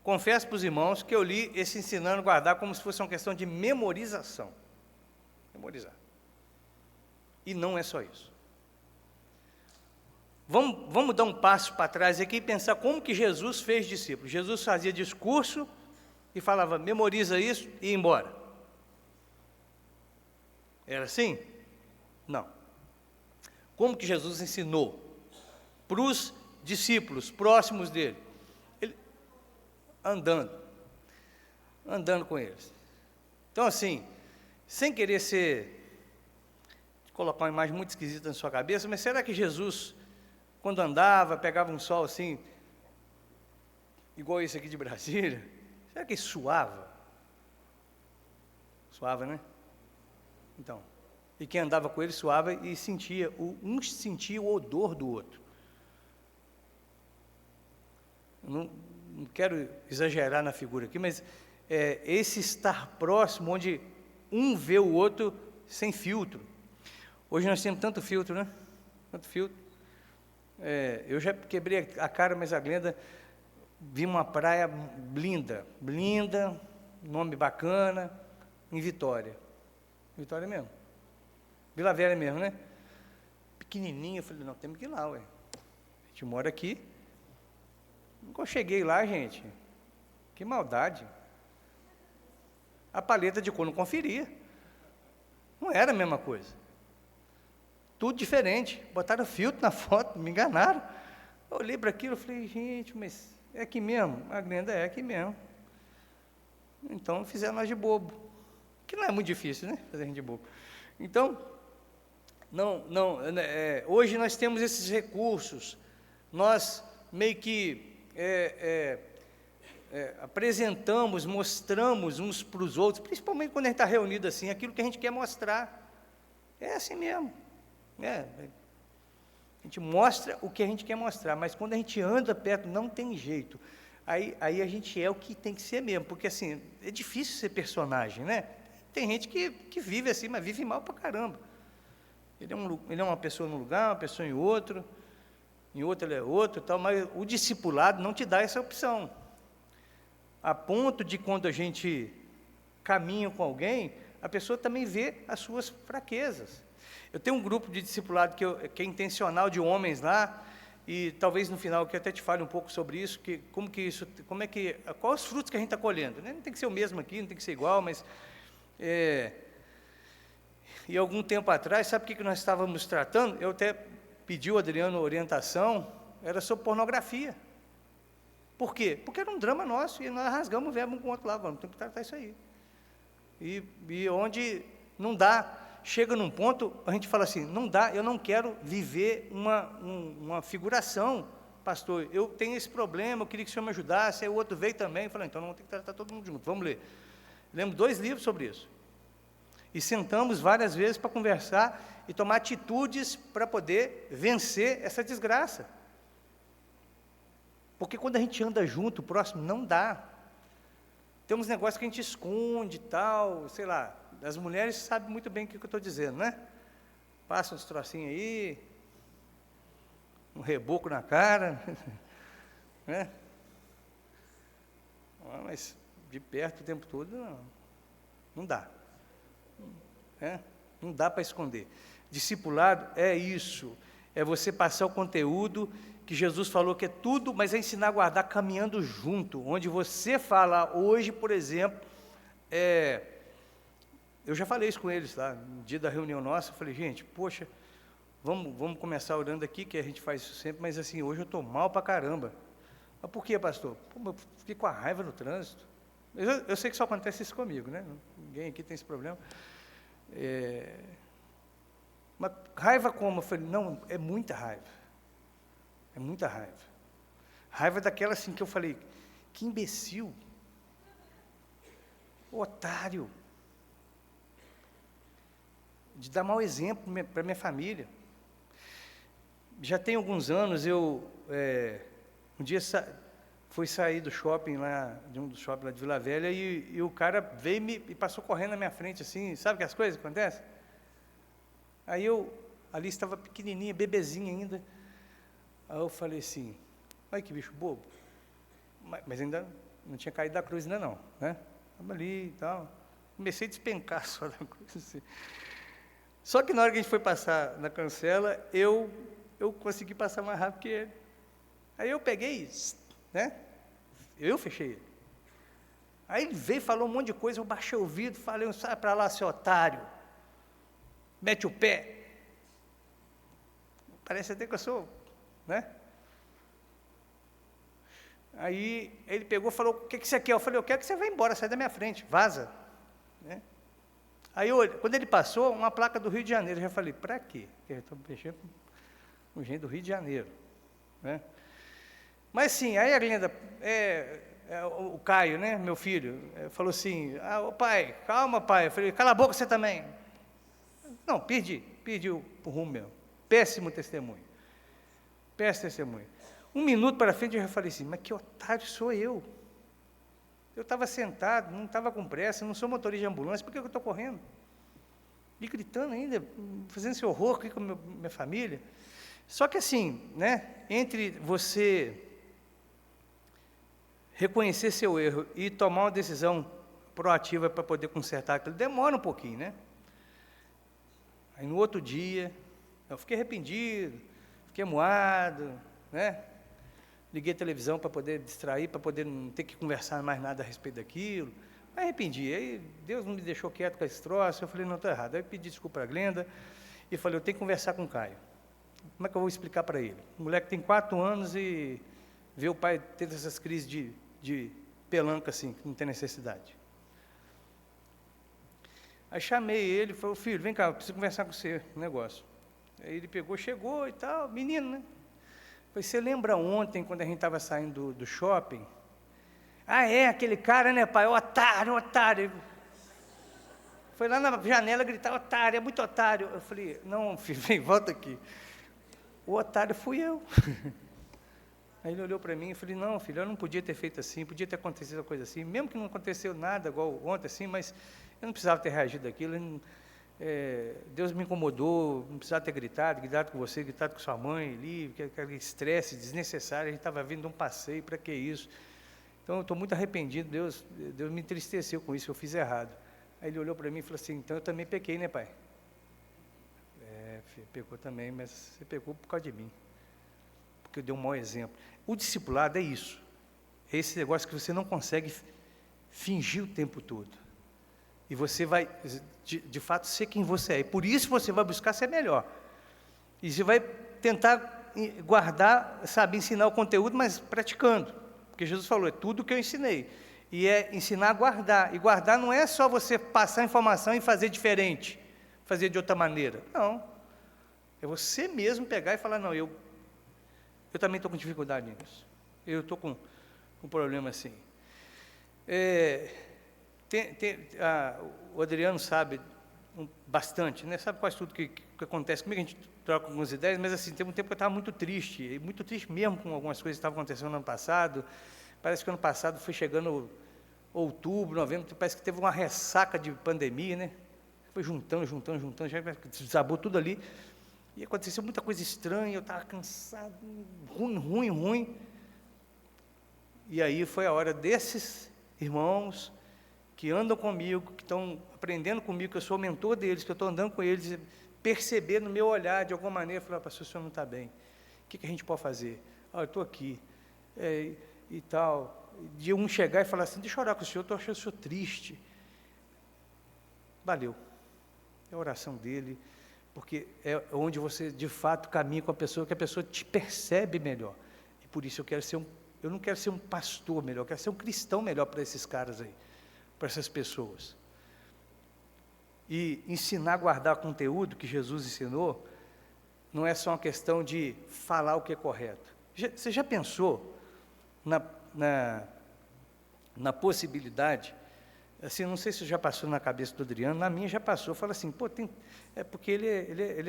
confesso para os irmãos, que eu li esse ensinando a guardar como se fosse uma questão de memorização. Memorizar. E não é só isso. Vamos dar um passo para trás aqui e pensar como que Jesus fez discípulos. Jesus fazia discurso e falava, memoriza isso e ia embora. Era assim? Não. Como que Jesus ensinou para os discípulos próximos dele? Ele andando com eles. Então, assim, sem querer colocar uma imagem muito esquisita na sua cabeça, mas será que Jesus, quando andava, pegava um sol assim, igual esse aqui de Brasília, será que ele suava? Suava, né? Então, e quem andava com ele suava e sentia, um sentia o odor do outro. Não quero exagerar na figura aqui, mas esse estar próximo, onde um vê o outro sem filtro. Hoje nós temos tanto filtro, né? Tanto filtro. Eu já quebrei a cara, mas a Glenda, vi uma praia linda, nome bacana, em Vitória. Vitória mesmo. Vila Velha mesmo, né? Pequenininha, eu falei, não, temos que ir lá, ué. A gente mora aqui. Quando eu cheguei lá, gente, que maldade. A paleta de cor não conferia. Não era a mesma coisa. Tudo diferente. Botaram filtro na foto, me enganaram. Eu olhei para aquilo e falei, gente, mas é aqui mesmo? A Glenda é aqui mesmo. Então fizeram nós de bobo. Que não é muito difícil, né? Fazer a gente de bobo. Então, hoje nós temos esses recursos. Nós meio que apresentamos, mostramos uns para os outros, principalmente quando a gente está reunido assim, aquilo que a gente quer mostrar. É assim mesmo. A gente mostra o que a gente quer mostrar, mas quando a gente anda perto, não tem jeito. Aí a gente é o que tem que ser mesmo, porque assim, é difícil ser personagem, né? Tem gente que vive assim, mas vive mal pra caramba. Ele é uma pessoa num lugar, uma pessoa em outro ele é outro, tal, mas o discipulado não te dá essa opção. a ponto de quando a gente caminha com alguém, a pessoa também vê as suas fraquezas. Eu tenho um grupo de discipulado que é intencional de homens lá, e talvez no final que eu até te fale um pouco sobre isso, quais os frutos que a gente está colhendo, né? Não tem que ser o mesmo aqui, não tem que ser igual, mas e algum tempo atrás, sabe o que nós estávamos tratando? Eu até pedi ao Adriano orientação, era sobre pornografia. Por quê? Porque era um drama nosso, e nós rasgamos o verbo um com o outro lá, vamos ter que tratar isso aí. E onde não dá, chega num ponto, a gente fala assim, não dá, eu não quero viver uma figuração, pastor, eu tenho esse problema, eu queria que o senhor me ajudasse, aí o outro veio também, eu falei, então não vamos ter que tratar todo mundo junto, vamos ler. Lemos 2 livros sobre isso. E sentamos várias vezes para conversar e tomar atitudes para poder vencer essa desgraça. Porque quando a gente anda junto, o próximo, não dá. Tem uns negócios que a gente esconde e tal, sei lá, as mulheres sabem muito bem o que eu estou dizendo, né? Passa uns trocinhos aí, um reboco na cara, né? Mas de perto o tempo todo, não dá. Não dá para esconder. Discipulado é isso, é você passar o conteúdo que Jesus falou que é tudo, mas é ensinar a guardar caminhando junto, onde você fala, hoje, por exemplo, eu já falei isso com eles lá, no dia da reunião nossa, eu falei, gente, poxa, vamos começar orando aqui, que a gente faz isso sempre, mas assim, hoje eu estou mal para caramba. Mas por quê, pastor? Pô, eu fiquei com a raiva no trânsito. Eu sei que só acontece isso comigo, né? Ninguém aqui tem esse problema. Mas raiva como? Eu falei, não, é muita raiva. É muita raiva. Raiva daquela assim que eu falei, que imbecil. Otário. De dar mau exemplo para minha família. Já tem alguns anos, um dia fui sair do shopping lá, de um dos shoppings lá de Vila Velha, e o cara veio e passou correndo na minha frente, assim, sabe que as coisas acontecem? Aí ali estava pequenininha, bebezinha ainda, aí eu falei assim, olha que bicho bobo, mas ainda não tinha caído da cruz ainda não, né? Estava ali e tal, comecei a despencar só da cruz, assim. Só que na hora que a gente foi passar na cancela, eu consegui passar mais rápido que ele. Aí eu peguei, né? Eu fechei ele. Aí ele veio, falou um monte de coisa, eu baixei o vidro, falei, sai para lá, seu otário. Mete o pé. Parece até que eu sou, né? Aí ele pegou e falou, o que você quer? Eu falei, eu quero que você vá embora, sai da minha frente, vaza. Né? Aí, quando ele passou, uma placa do Rio de Janeiro, eu já falei, para quê? Porque eu estou mexendo com gente do Rio de Janeiro. Né? Mas sim, aí a Glenda, o Caio, né, meu filho, falou assim, pai, calma pai, eu falei, cala a boca você também. Não, perdi o rumo meu, péssimo testemunho. 1 minuto para frente eu já falei assim, mas que otário sou eu? Eu estava sentado, não estava com pressa, não sou motorista de ambulância, por que eu estou correndo? E gritando ainda, fazendo esse horror aqui com minha família. Só que assim, né, entre você reconhecer seu erro e tomar uma decisão proativa para poder consertar aquilo, demora um pouquinho, né? Aí no outro dia, eu fiquei arrependido, fiquei moado, né? Liguei a televisão para poder distrair, para poder não ter que conversar mais nada a respeito daquilo. Mas arrependi, aí Deus não me deixou quieto com esse troço, eu falei, não, está errado. Aí eu pedi desculpa à Glenda e falei, eu tenho que conversar com o Caio. Como é que eu vou explicar para ele? O moleque tem 4 anos e vê o pai ter essas crises de pelanca assim, que não tem necessidade. Aí chamei ele e falei, filho, vem cá, eu preciso conversar com você, um negócio. Aí ele pegou, chegou e tal, menino, né? Falei, você lembra ontem, quando a gente estava saindo do shopping? Ah, aquele cara, né, pai? Otário. Foi lá na janela gritar, otário, é muito otário. Eu falei, não, filho, vem, volta aqui. O otário fui eu. Aí ele olhou para mim e falei, não, filho, eu não podia ter feito assim, podia ter acontecido uma coisa assim, mesmo que não aconteceu nada igual ontem, assim, mas eu não precisava ter reagido daquilo, Deus me incomodou, não precisava ter gritado com você, gritado com sua mãe ali, aquele estresse desnecessário, a gente estava vindo de um passeio, para que isso? Então, eu estou muito arrependido, Deus me entristeceu com isso, que eu fiz errado. Aí ele olhou para mim e falou assim, então eu também pequei, né, pai? Filho, pecou também, mas você pecou por causa de mim, porque eu dei um mau exemplo. O discipulado é isso, é esse negócio que você não consegue fingir o tempo todo, e você vai, de fato, ser quem você é, e por isso você vai buscar ser melhor, e você vai tentar guardar, sabe, ensinar o conteúdo, mas praticando, porque Jesus falou, é tudo que eu ensinei, e é ensinar a guardar, e guardar não é só você passar informação e fazer diferente, fazer de outra maneira, não, é você mesmo pegar e falar, não, eu também estou com dificuldade nisso, eu estou com um problema assim. O Adriano sabe bastante, né? Sabe quase tudo que acontece comigo, a gente troca algumas ideias, mas assim, teve um tempo que eu estava muito triste mesmo com algumas coisas que estavam acontecendo no ano passado, parece que ano passado foi chegando outubro, novembro, parece que teve uma ressaca de pandemia, né? Foi juntando, já desabou tudo ali, e aconteceu muita coisa estranha, eu estava cansado, ruim, e aí foi a hora desses irmãos que andam comigo, que estão aprendendo comigo, que eu sou o mentor deles, que eu estou andando com eles, perceber no meu olhar, de alguma maneira, falar, pastor, o senhor não está bem, o que a gente pode fazer? Eu estou aqui, e tal, de um chegar e falar assim, deixa eu orar com o senhor, eu estou achando o senhor triste. Valeu, é a oração dele, porque é onde você, de fato, caminha com a pessoa, que a pessoa te percebe melhor, e por isso eu não quero ser um pastor melhor, eu quero ser um cristão melhor para esses caras aí, para essas pessoas. E ensinar a guardar conteúdo que Jesus ensinou, não é só uma questão de falar o que é correto. Você já pensou na possibilidade, assim, não sei se já passou na cabeça do Adriano, na minha já passou, fala assim, porque ele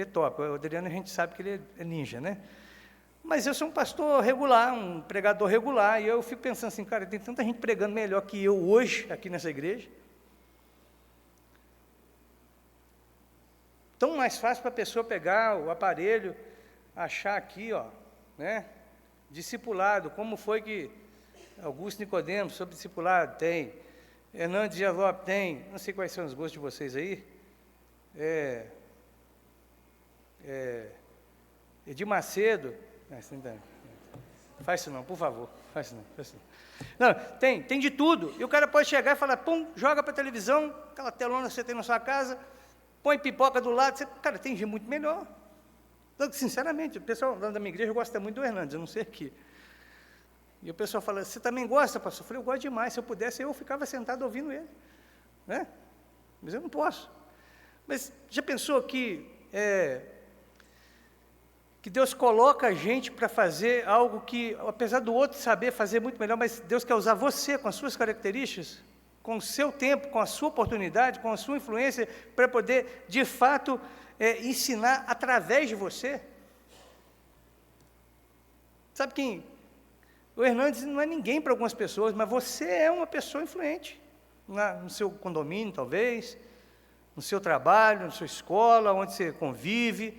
é top, o Adriano a gente sabe que ele é ninja, né? Mas eu sou um pastor regular, um pregador regular, e eu fico pensando assim, cara, tem tanta gente pregando melhor que eu hoje, aqui nessa igreja. Tão mais fácil para a pessoa pegar o aparelho, achar aqui, ó, né, discipulado, como foi que Augusto Nicodemos, sobre discipulado, tem, Hernandes de Lopes tem, não sei quais são os gostos de vocês aí, Edir Macedo, faz isso não, por favor, faz isso não. Não, tem de tudo, e o cara pode chegar e falar, pum, joga para a televisão, aquela telona que você tem na sua casa, põe pipoca do lado, cara, tem gente muito melhor. Então, sinceramente, o pessoal da minha igreja gosta muito do Hernandes, eu não sei aqui. E o pessoal fala, você também gosta, pastor? Eu falei, eu gosto demais, se eu pudesse, eu ficava sentado ouvindo ele, né? Mas eu não posso. Mas já pensou que Deus coloca a gente para fazer algo que, apesar do outro saber fazer muito melhor, mas Deus quer usar você com as suas características, com o seu tempo, com a sua oportunidade, com a sua influência, para poder, de fato, ensinar através de você? Sabe quem? O Hernandes não é ninguém para algumas pessoas, mas você é uma pessoa influente, no seu condomínio, talvez, no seu trabalho, na sua escola, onde você convive,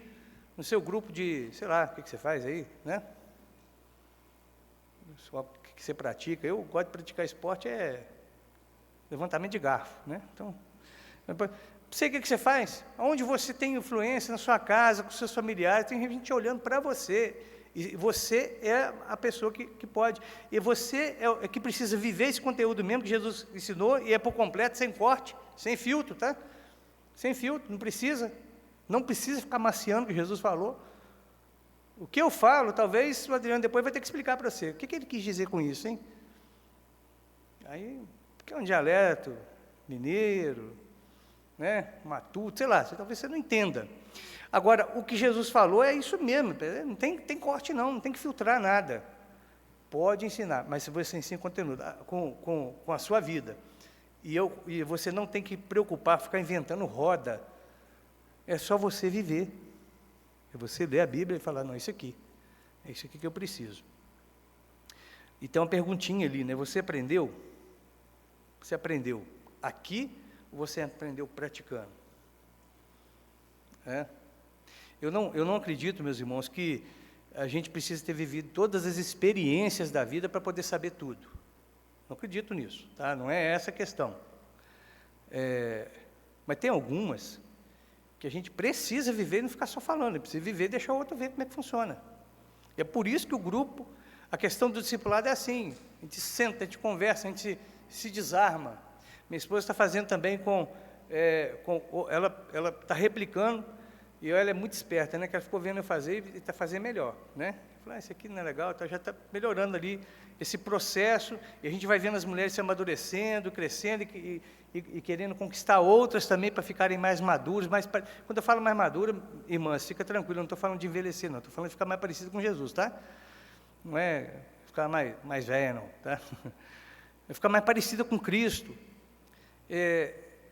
no seu grupo de, sei lá, o que você faz aí, né? O que você pratica? Eu gosto de praticar esporte, levantamento de garfo, né? Então, não sei o que você faz, onde você tem influência, na sua casa, com seus familiares, tem gente olhando para você, e você é a pessoa que pode, e você é que precisa viver esse conteúdo mesmo que Jesus ensinou, e é por completo, sem corte, sem filtro, tá? Sem filtro, não precisa ficar maciando o que Jesus falou. O que eu falo, talvez o Adriano depois vai ter que explicar para você, o que ele quis dizer com isso, hein? Aí, porque é um dialeto mineiro, né, matuto, sei lá, talvez você não entenda. Agora, o que Jesus falou é isso mesmo, não tem corte não tem que filtrar nada. Pode ensinar, mas se você ensina conteúdo com a sua vida, e você não tem que preocupar, ficar inventando roda, é só você viver. É você ler a Bíblia e falar, não, é isso aqui que eu preciso. E tem uma perguntinha ali, né, você aprendeu? Você aprendeu aqui ou você aprendeu praticando? Eu não acredito, meus irmãos, que a gente precisa ter vivido todas as experiências da vida para poder saber tudo. Não acredito nisso, tá? Não é essa a questão. Mas tem algumas que a gente precisa viver e não ficar só falando, precisa viver e deixar o outro ver como é que funciona. E é por isso que o grupo, a questão do discipulado é assim, a gente senta, a gente conversa, a gente se desarma. Minha esposa está fazendo também ela está replicando, e ela é muito esperta, né, que ela ficou vendo eu fazer e está fazendo melhor, né? Falei, isso aqui não é legal, então já está melhorando ali esse processo, e a gente vai vendo as mulheres se amadurecendo, crescendo e querendo conquistar outras também para ficarem mais maduras. Quando eu falo mais madura, irmãs, fica tranquilo, eu não estou falando de envelhecer, não, estou falando de ficar mais parecido com Jesus, tá? Não é ficar mais velha, não, tá? É ficar mais parecida com Cristo.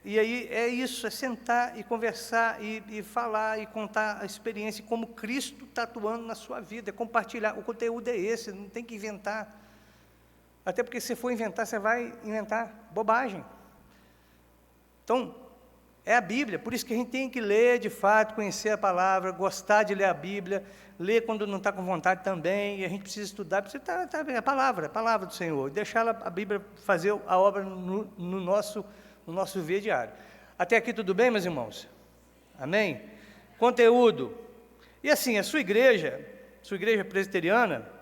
E aí é isso, é sentar e conversar e falar e contar a experiência, como Cristo está atuando na sua vida, é compartilhar. O conteúdo é esse, não tem que inventar. Até porque se for inventar, você vai inventar bobagem. Então, é a Bíblia, por isso que a gente tem que ler de fato, conhecer a palavra, gostar de ler a Bíblia, ler quando não está com vontade também, e a gente precisa estudar, precisa estar a palavra do Senhor, deixar a Bíblia fazer a obra no nosso viver diário. Até aqui tudo bem, meus irmãos? Amém? Conteúdo. E assim, a sua igreja presbiteriana,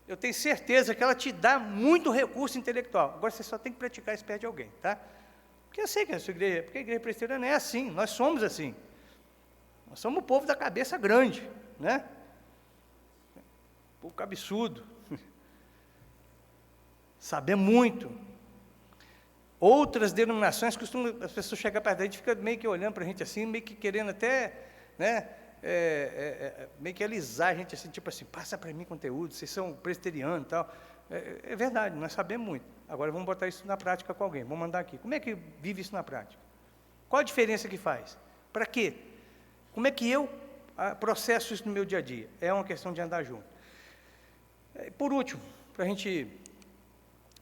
eu tenho certeza que ela te dá muito recurso intelectual. Agora você só tem que praticar isso perto de alguém, tá? Porque eu sei que a sua igreja, porque a igreja presbiteriana é assim, nós somos assim. Nós somos o povo da cabeça grande, né? O povo cabeçudo. Saber muito. Outras denominações as pessoas chegam perto da gente, ficam meio que olhando para a gente assim, meio que querendo até, né, meio que alisar a gente assim, tipo assim, passa para mim conteúdo, vocês são presbiterianos e tal. É verdade, nós sabemos muito. Agora vamos botar isso na prática com alguém, vamos mandar aqui. Como é que vive isso na prática? Qual a diferença que faz? Para quê? Como é que eu processo isso no meu dia a dia? É uma questão de andar junto. Por último, para a gente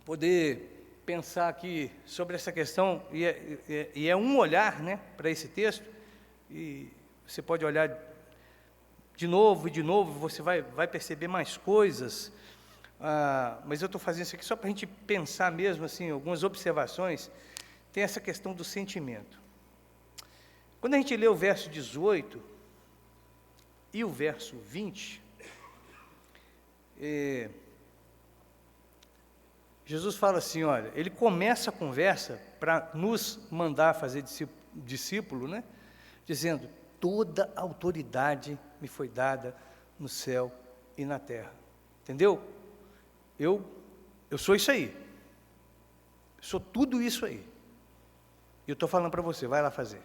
poder pensar aqui sobre essa questão, e é um olhar, né, para esse texto, e você pode olhar de novo, você vai perceber mais coisas, mas eu estou fazendo isso aqui só para a gente pensar mesmo, assim, algumas observações. Tem essa questão do sentimento. Quando a gente lê o verso 18 e o verso 20, Jesus fala assim, olha, ele começa a conversa para nos mandar fazer discípulo, né? Dizendo, toda autoridade me foi dada no céu e na terra. Entendeu? Eu sou isso aí. Eu sou tudo isso aí. E eu estou falando para você, vai lá fazer.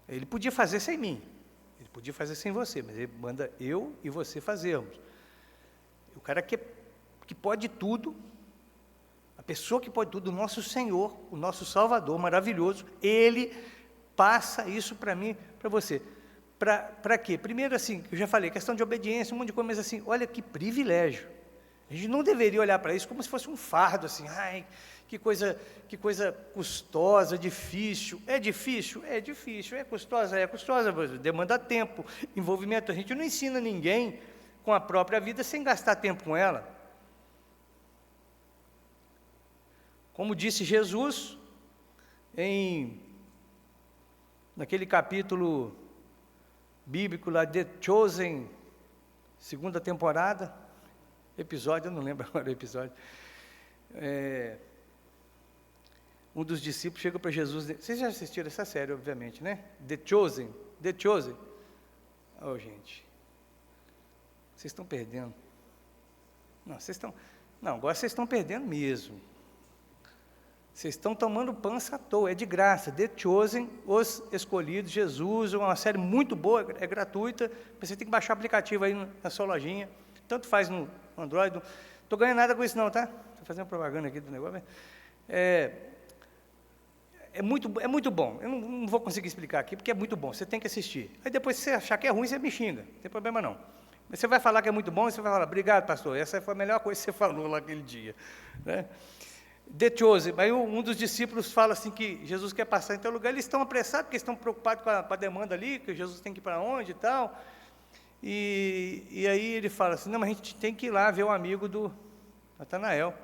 Ele podia fazer sem mim, ele podia fazer sem você, mas ele manda eu e você fazermos. O cara que pode tudo, a pessoa que pode tudo, o nosso Senhor, o nosso Salvador maravilhoso, Ele passa isso para mim, para você. Para quê? Primeiro, assim, eu já falei, questão de obediência, um monte de coisa, mas assim, olha que privilégio. A gente não deveria olhar para isso como se fosse um fardo, assim, ai, que coisa custosa, difícil. É difícil? É difícil. É custosa, demanda tempo, envolvimento. A gente não ensina ninguém com a própria vida sem gastar tempo com ela. Como disse Jesus, naquele capítulo bíblico lá, The Chosen, segunda temporada, episódio, eu não lembro agora o episódio, um dos discípulos chega para Jesus, vocês já assistiram essa série, obviamente, né? The Chosen. Oh, gente, vocês estão perdendo. Agora vocês estão perdendo mesmo. Vocês estão tomando pança à toa, é de graça. The Chosen, Os Escolhidos, Jesus, uma série muito boa, é gratuita, você tem que baixar o aplicativo aí na sua lojinha, tanto faz no Android, não estou ganhando nada com isso não, tá? Estou fazendo propaganda aqui do negócio, é muito bom, eu não vou conseguir explicar aqui, porque é muito bom, você tem que assistir. Aí depois, se você achar que é ruim, você me xinga, não tem problema não. Mas você vai falar que é muito bom, e você vai falar, obrigado, pastor, essa foi a melhor coisa que você falou lá aquele dia, né? The Chosen, aí um dos discípulos fala assim que Jesus quer passar em tal lugar, eles estão apressados, porque estão preocupados com a demanda ali, que Jesus tem que ir para onde e tal, e aí ele fala assim, não, mas a gente tem que ir lá ver o amigo do Natanael.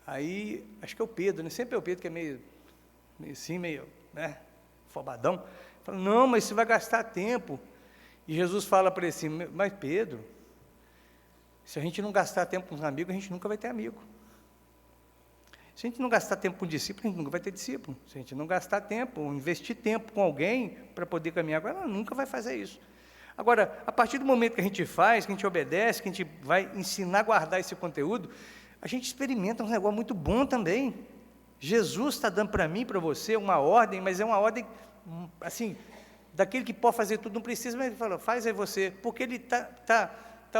Aí, acho que é o Pedro, né? Sempre é o Pedro que é meio assim, meio, né, fobadão. Fala, não, mas você vai gastar tempo. E Jesus fala para ele assim, mas Pedro, se a gente não gastar tempo com os amigos, a gente nunca vai ter amigo. Se a gente não gastar tempo com discípulo, a gente nunca vai ter discípulo. Se a gente não gastar tempo, investir tempo com alguém para poder caminhar, ela nunca vai fazer isso. Agora, a partir do momento que a gente faz, que a gente obedece, que a gente vai ensinar a guardar esse conteúdo, a gente experimenta um negócio muito bom também. Jesus está dando para mim, para você, uma ordem, mas é uma ordem, assim, daquele que pode fazer tudo, não precisa, mas ele fala, faz aí você, porque ele está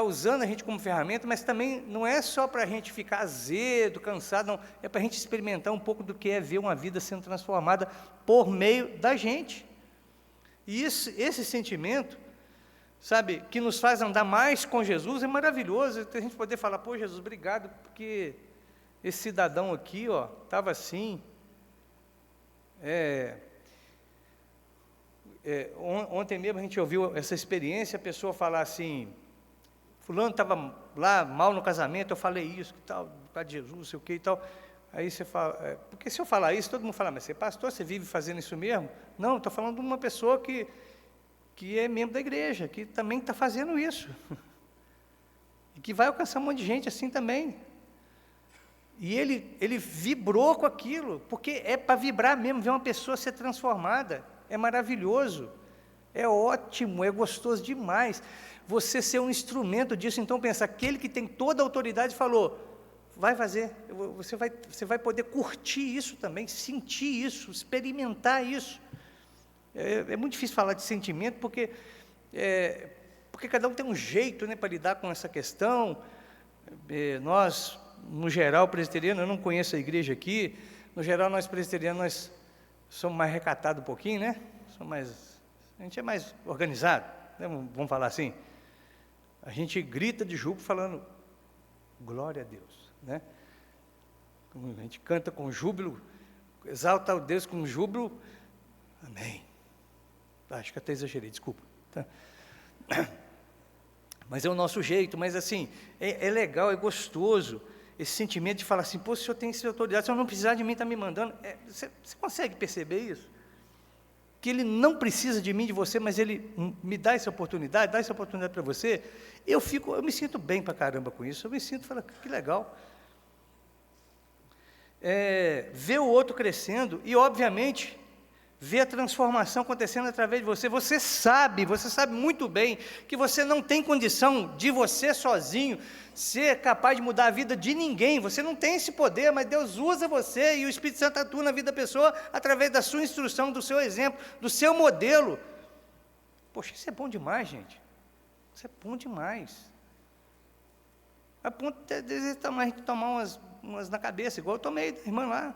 usando a gente como ferramenta, mas também não é só para a gente ficar azedo, cansado, não, é para a gente experimentar um pouco do que é ver uma vida sendo transformada por meio da gente. E esse sentimento, sabe, que nos faz andar mais com Jesus, é maravilhoso, a gente poder falar, pô, Jesus, obrigado, porque esse cidadão aqui, ó, estava assim, ontem mesmo a gente ouviu essa experiência, a pessoa falar assim, fulano estava lá mal no casamento, eu falei isso, que tal, por causa de Jesus, não sei o que e tal, aí você fala, porque se eu falar isso, todo mundo fala, mas você é pastor, você vive fazendo isso mesmo? Não, estou falando de uma pessoa que é membro da igreja, que também está fazendo isso, e que vai alcançar um monte de gente assim também, e ele vibrou com aquilo, porque é para vibrar mesmo, ver uma pessoa ser transformada, é maravilhoso, é ótimo, é gostoso demais, você ser um instrumento disso. Então pensa, aquele que tem toda a autoridade falou, vai fazer, você vai poder curtir isso também, sentir isso, experimentar isso. É muito difícil falar de sentimento, porque cada um tem um jeito, né, para lidar com essa questão. Nós, no geral, presbiteriano, eu não conheço a igreja aqui, no geral, nós presbiterianos, nós somos mais recatados um pouquinho, né? A gente é mais organizado, né? Vamos falar assim. A gente grita de júbilo falando, glória a Deus, né? A gente canta com júbilo, exalta o Deus com júbilo, amém. Acho que até exagerei, desculpa. Tá? Mas é o nosso jeito, mas assim, é legal, é gostoso, esse sentimento de falar assim, pô, se o senhor tem essa autoridade, se o senhor não precisar de mim, está me mandando. Você consegue perceber isso? Que ele não precisa de mim, de você, mas ele me dá essa oportunidade, para você, eu me sinto bem para caramba com isso, eu me sinto, falo, que legal. Ver o outro crescendo, e obviamente, ver a transformação acontecendo através de você. Você sabe muito bem, que você não tem condição de você sozinho, ser capaz de mudar a vida de ninguém, você não tem esse poder, mas Deus usa você, e o Espírito Santo atua na vida da pessoa, através da sua instrução, do seu exemplo, do seu modelo. Poxa, isso é bom demais, gente, isso é bom demais, a ponto de às vezes tomar umas na cabeça, igual eu tomei da irmã lá.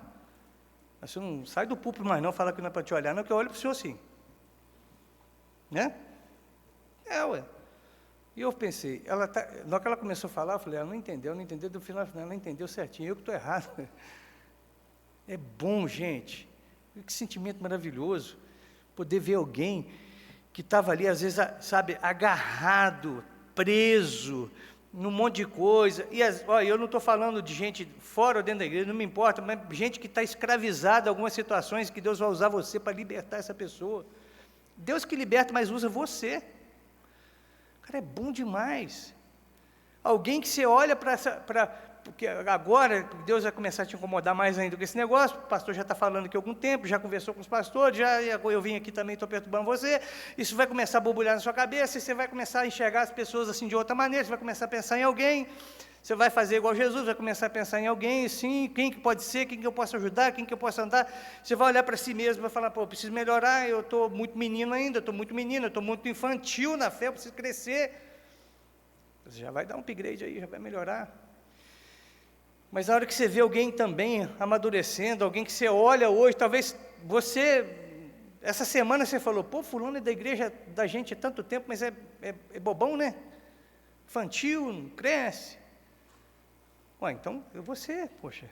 Você não sai do púlpito mais não, fala que não é para te olhar, não, que eu olho para o senhor assim, né? Ué. E eu pensei, na hora que ela começou a falar, eu falei, ela não entendeu, do final, ela entendeu certinho, eu que estou errado. É bom, gente, que sentimento maravilhoso, poder ver alguém que estava ali, às vezes, sabe, agarrado, preso, num monte de coisa, e eu não estou falando de gente fora ou dentro da igreja, não me importa, mas gente que está escravizada em algumas situações, que Deus vai usar você para libertar essa pessoa. Deus que liberta, mas usa você. Cara, é bom demais. Alguém que você olha porque agora Deus vai começar a te incomodar mais ainda com esse negócio, o pastor já está falando aqui há algum tempo, já conversou com os pastores, eu vim aqui também, estou perturbando você, isso vai começar a borbulhar na sua cabeça, e você vai começar a enxergar as pessoas assim de outra maneira, você vai começar a pensar em alguém, você vai fazer igual Jesus, vai começar a pensar em alguém, sim, quem que pode ser, quem que eu posso ajudar, quem que eu posso andar, você vai olhar para si mesmo, vai falar, pô, eu preciso melhorar, eu estou muito menino ainda, eu estou muito menino, eu estou muito infantil na fé, eu preciso crescer. Você já vai dar um upgrade aí, já vai melhorar. Mas na hora que você vê alguém também amadurecendo, alguém que você olha hoje, talvez essa semana você falou, pô, fulano é da igreja da gente há tanto tempo, mas é bobão, né? Infantil, não cresce. Ué, então, você, poxa,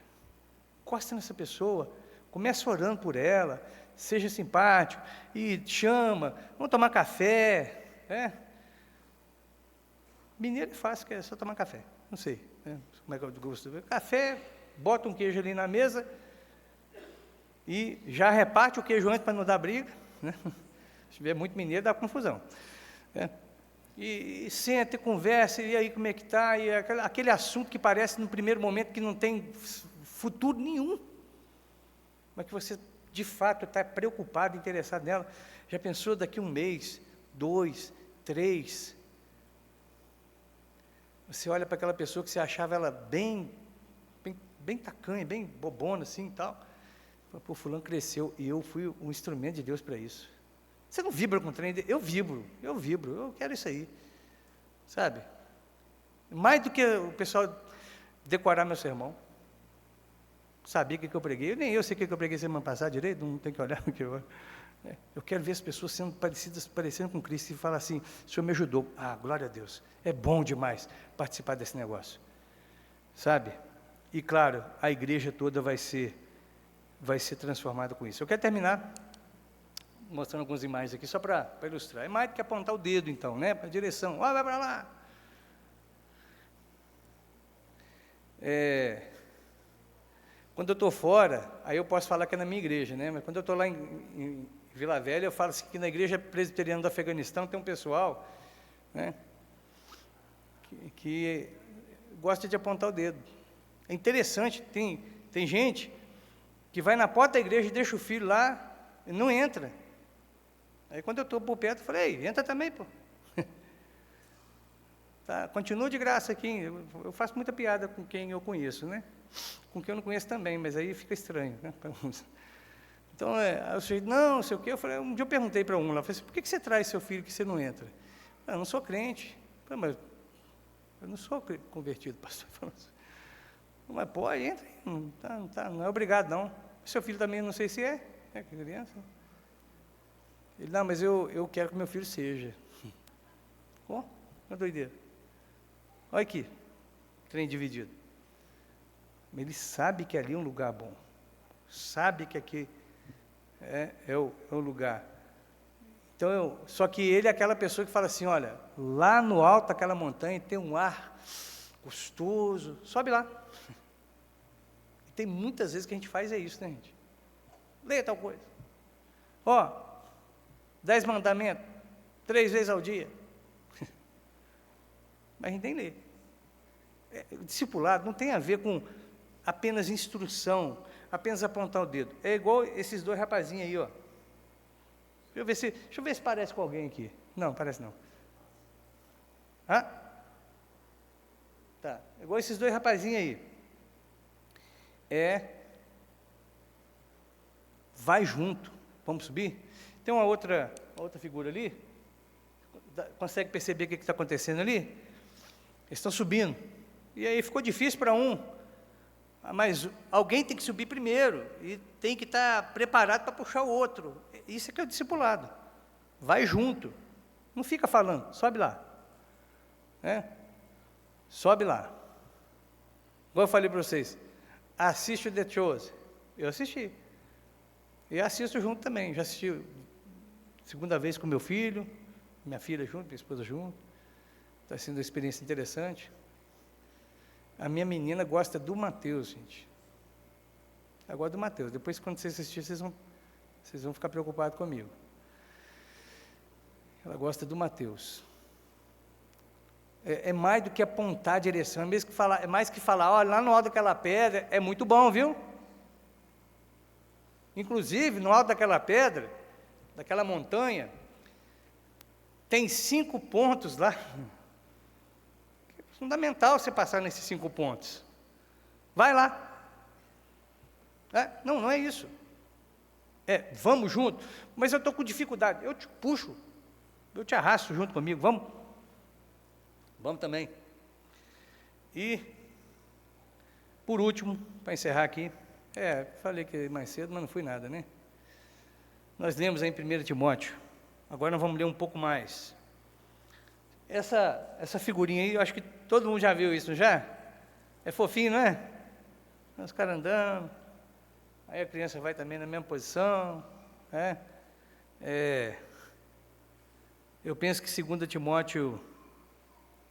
encosta nessa pessoa, comece orando por ela, seja simpático, e chama, vamos tomar café, né? Mineiro é fácil, que é só tomar café, não sei, né? Como é que eu gosto? Café, bota um queijo ali na mesa e já reparte o queijo antes para não dar briga, né? Se tiver muito mineiro, dá confusão, né? E senta e conversa, e aí como é que está, e aquele assunto que parece no primeiro momento que não tem futuro nenhum, mas que você de fato está preocupado, interessado nela. Já pensou daqui um mês, 2, 3, você olha para aquela pessoa que você achava ela bem tacanha, bem bobona assim e tal, pô, fulano cresceu, e eu fui um instrumento de Deus para isso. Você não vibra com o trem dele? Eu vibro, eu quero isso aí, sabe? Mais do que o pessoal decorar meu sermão, sabia o que eu preguei, nem eu sei o que eu preguei semana passada direito, não tem que olhar o que eu... Eu quero ver as pessoas sendo parecendo com Cristo e falar assim, o Senhor me ajudou. Ah, glória a Deus, é bom demais participar desse negócio, sabe? E claro, a igreja toda vai ser transformada com isso. Eu quero terminar mostrando algumas imagens aqui, só para ilustrar. É mais do que apontar o dedo, então, né? Para a direção. Ó, vai para lá. Quando eu estou fora, aí eu posso falar que é na minha igreja, né? Mas quando eu estou lá em Vila Velha, eu falo assim, que na igreja presbiteriana do Afeganistão tem um pessoal, né, que gosta de apontar o dedo. É interessante, tem gente que vai na porta da igreja e deixa o filho lá e não entra. Aí quando eu estou por perto, eu falei, ei, entra também, pô. Tá, continua de graça aqui. Eu faço muita piada com quem eu conheço, né? Com quem eu não conheço também, mas aí fica estranho, né? Então, eu sei, não sei o quê. Um dia eu perguntei para um lá, falei assim, por que você traz seu filho que você não entra? Eu não sou crente. Mas eu não sou convertido, pastor. Mas pode, entra aí, não é obrigado, não. Seu filho também, não sei se é criança. Ele, não, mas eu quero que meu filho seja. Ó, uma doideira. Olha aqui, trem dividido. Ele sabe que ali é um lugar bom. Sabe que aqui é o lugar. Então, só que ele é aquela pessoa que fala assim, olha, lá no alto daquela montanha tem um ar gostoso, sobe lá. E tem muitas vezes que a gente faz isso, né, gente? Leia tal coisa. Ó, 10 mandamentos, 3 vezes ao dia. Mas a gente nem lê. O discipulado não tem a ver com apenas instrução, apenas apontar o dedo. É igual esses 2 rapazinhos aí, ó. Deixa eu ver se parece com alguém aqui. Não, parece não. Hã? Tá, é igual esses 2 rapazinhos aí. Vai junto. Vamos subir? Tem uma outra figura ali. Consegue perceber o que está acontecendo ali? Eles estão subindo. E aí ficou difícil para um. Mas alguém tem que subir primeiro. E tem que estar preparado para puxar o outro. Isso é que é o discipulado. Vai junto. Não fica falando. Sobe lá. Sobe lá. Igual eu falei para vocês. Assiste o The Chosen. Eu assisti. E assisto junto também. Já assisti segunda vez com meu filho, minha filha junto, minha esposa junto. Está sendo uma experiência interessante. A minha menina gosta do Mateus, gente. Ela gosta do Mateus. Depois, quando vocês assistirem, vocês vão ficar preocupados comigo. Ela gosta do Mateus. É mais do que apontar a direção, é mais que falar, olha, lá no alto daquela pedra, é muito bom, viu? Inclusive, no alto daquela pedra, daquela montanha, tem 5 pontos lá. É fundamental você passar nesses 5 pontos. Vai lá. Não é isso. Vamos junto. Mas eu estou com dificuldade. Eu te puxo, eu te arrasto junto comigo. Vamos também. E, por último, para encerrar aqui, falei que mais cedo, mas não foi nada, né? Nós lemos aí em 1 Timóteo, agora nós vamos ler um pouco mais. Essa figurinha aí, eu acho que todo mundo já viu isso, não já? É fofinho, não é? Os caras andando, aí a criança vai também na mesma posição, eu penso que 2 Timóteo,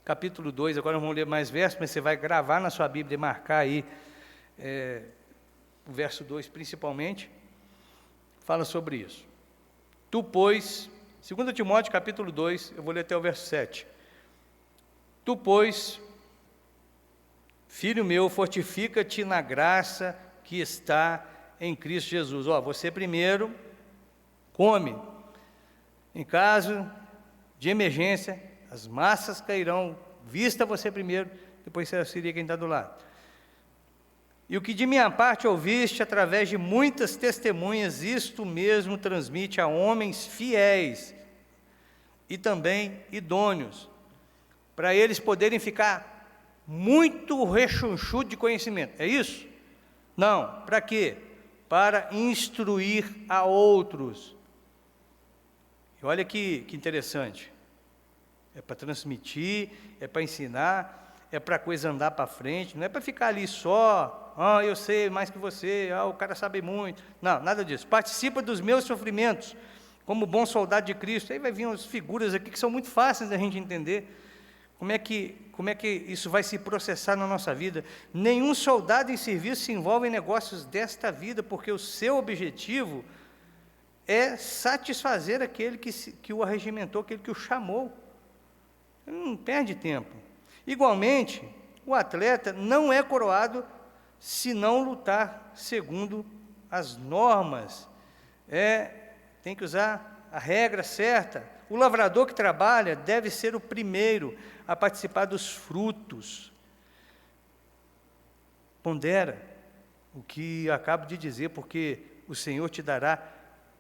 capítulo 2, agora vamos ler mais versos, mas você vai gravar na sua Bíblia e marcar aí, o verso 2 principalmente, fala sobre isso. Tu, pois, 2 Timóteo capítulo 2, eu vou ler até o verso 7. Tu, pois, filho meu, fortifica-te na graça que está em Cristo Jesus. Você primeiro come. Em caso de emergência, as massas cairão, vista você primeiro, depois você auxilia quem está do lado. E o que de minha parte ouviste através de muitas testemunhas, isto mesmo transmite a homens fiéis e também idôneos, para eles poderem ficar muito rechonchudo de conhecimento. É isso? Não. Para quê? Para instruir a outros. E olha que interessante. É para transmitir, é para ensinar, é para a coisa andar para frente, não é para ficar ali só, eu sei mais que você, o cara sabe muito. Não, nada disso. Participa dos meus sofrimentos, como bom soldado de Cristo. Aí vai vir umas figuras aqui que são muito fáceis da gente entender. Como é que isso vai se processar na nossa vida? Nenhum soldado em serviço se envolve em negócios desta vida, porque o seu objetivo é satisfazer aquele que o arregimentou, aquele que o chamou. Ele não perde tempo. Igualmente, o atleta não é coroado se não lutar segundo as normas. Tem que usar a regra certa. O lavrador que trabalha deve ser o primeiro a participar dos frutos. Pondera o que acabo de dizer, porque o Senhor te dará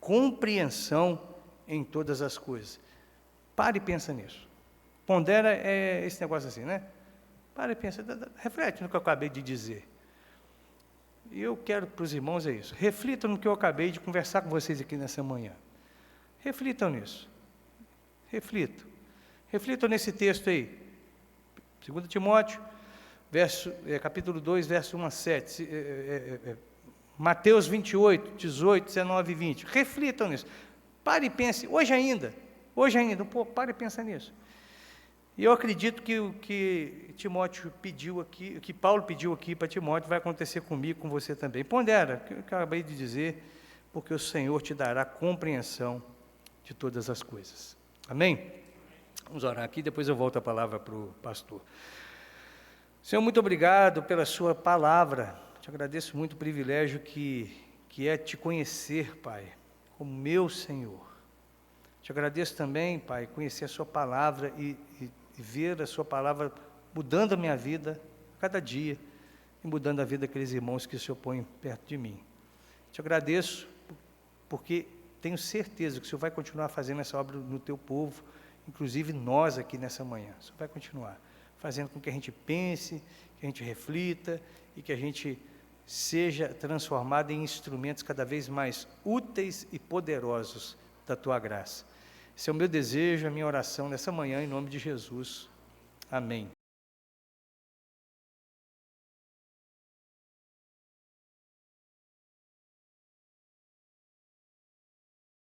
compreensão em todas as coisas. Pare e pensa nisso. Pondera é esse negócio assim, né? Para e pensa, reflete no que eu acabei de dizer. E eu quero para os irmãos isso. Reflitam no que eu acabei de conversar com vocês aqui nessa manhã. Reflitam nisso. Reflitam nesse texto aí. 2 Timóteo, capítulo 2, verso 1 a 7. Mateus 28, 18, 19 e 20. Reflitam nisso. Pare e pense, hoje ainda, pare e pensa nisso. E eu acredito que o que Timóteo pediu aqui, o que Paulo pediu aqui para Timóteo, vai acontecer comigo, com você também. Pondera, o que eu acabei de dizer, porque o Senhor te dará compreensão de todas as coisas. Amém? Vamos orar aqui, depois eu volto a palavra para o pastor. Senhor, muito obrigado pela sua palavra. Te agradeço muito o privilégio que é te conhecer, Pai, como meu Senhor. Te agradeço também, Pai, conhecer a sua palavra e ver a sua palavra mudando a minha vida a cada dia e mudando a vida daqueles irmãos que se opõem perto de mim. Te agradeço porque tenho certeza que o Senhor vai continuar fazendo essa obra no teu povo, inclusive nós aqui nessa manhã. O Senhor vai continuar fazendo com que a gente pense, que a gente reflita e que a gente seja transformado em instrumentos cada vez mais úteis e poderosos da tua graça. Esse é o meu desejo, a minha oração nessa manhã, em nome de Jesus. Amém.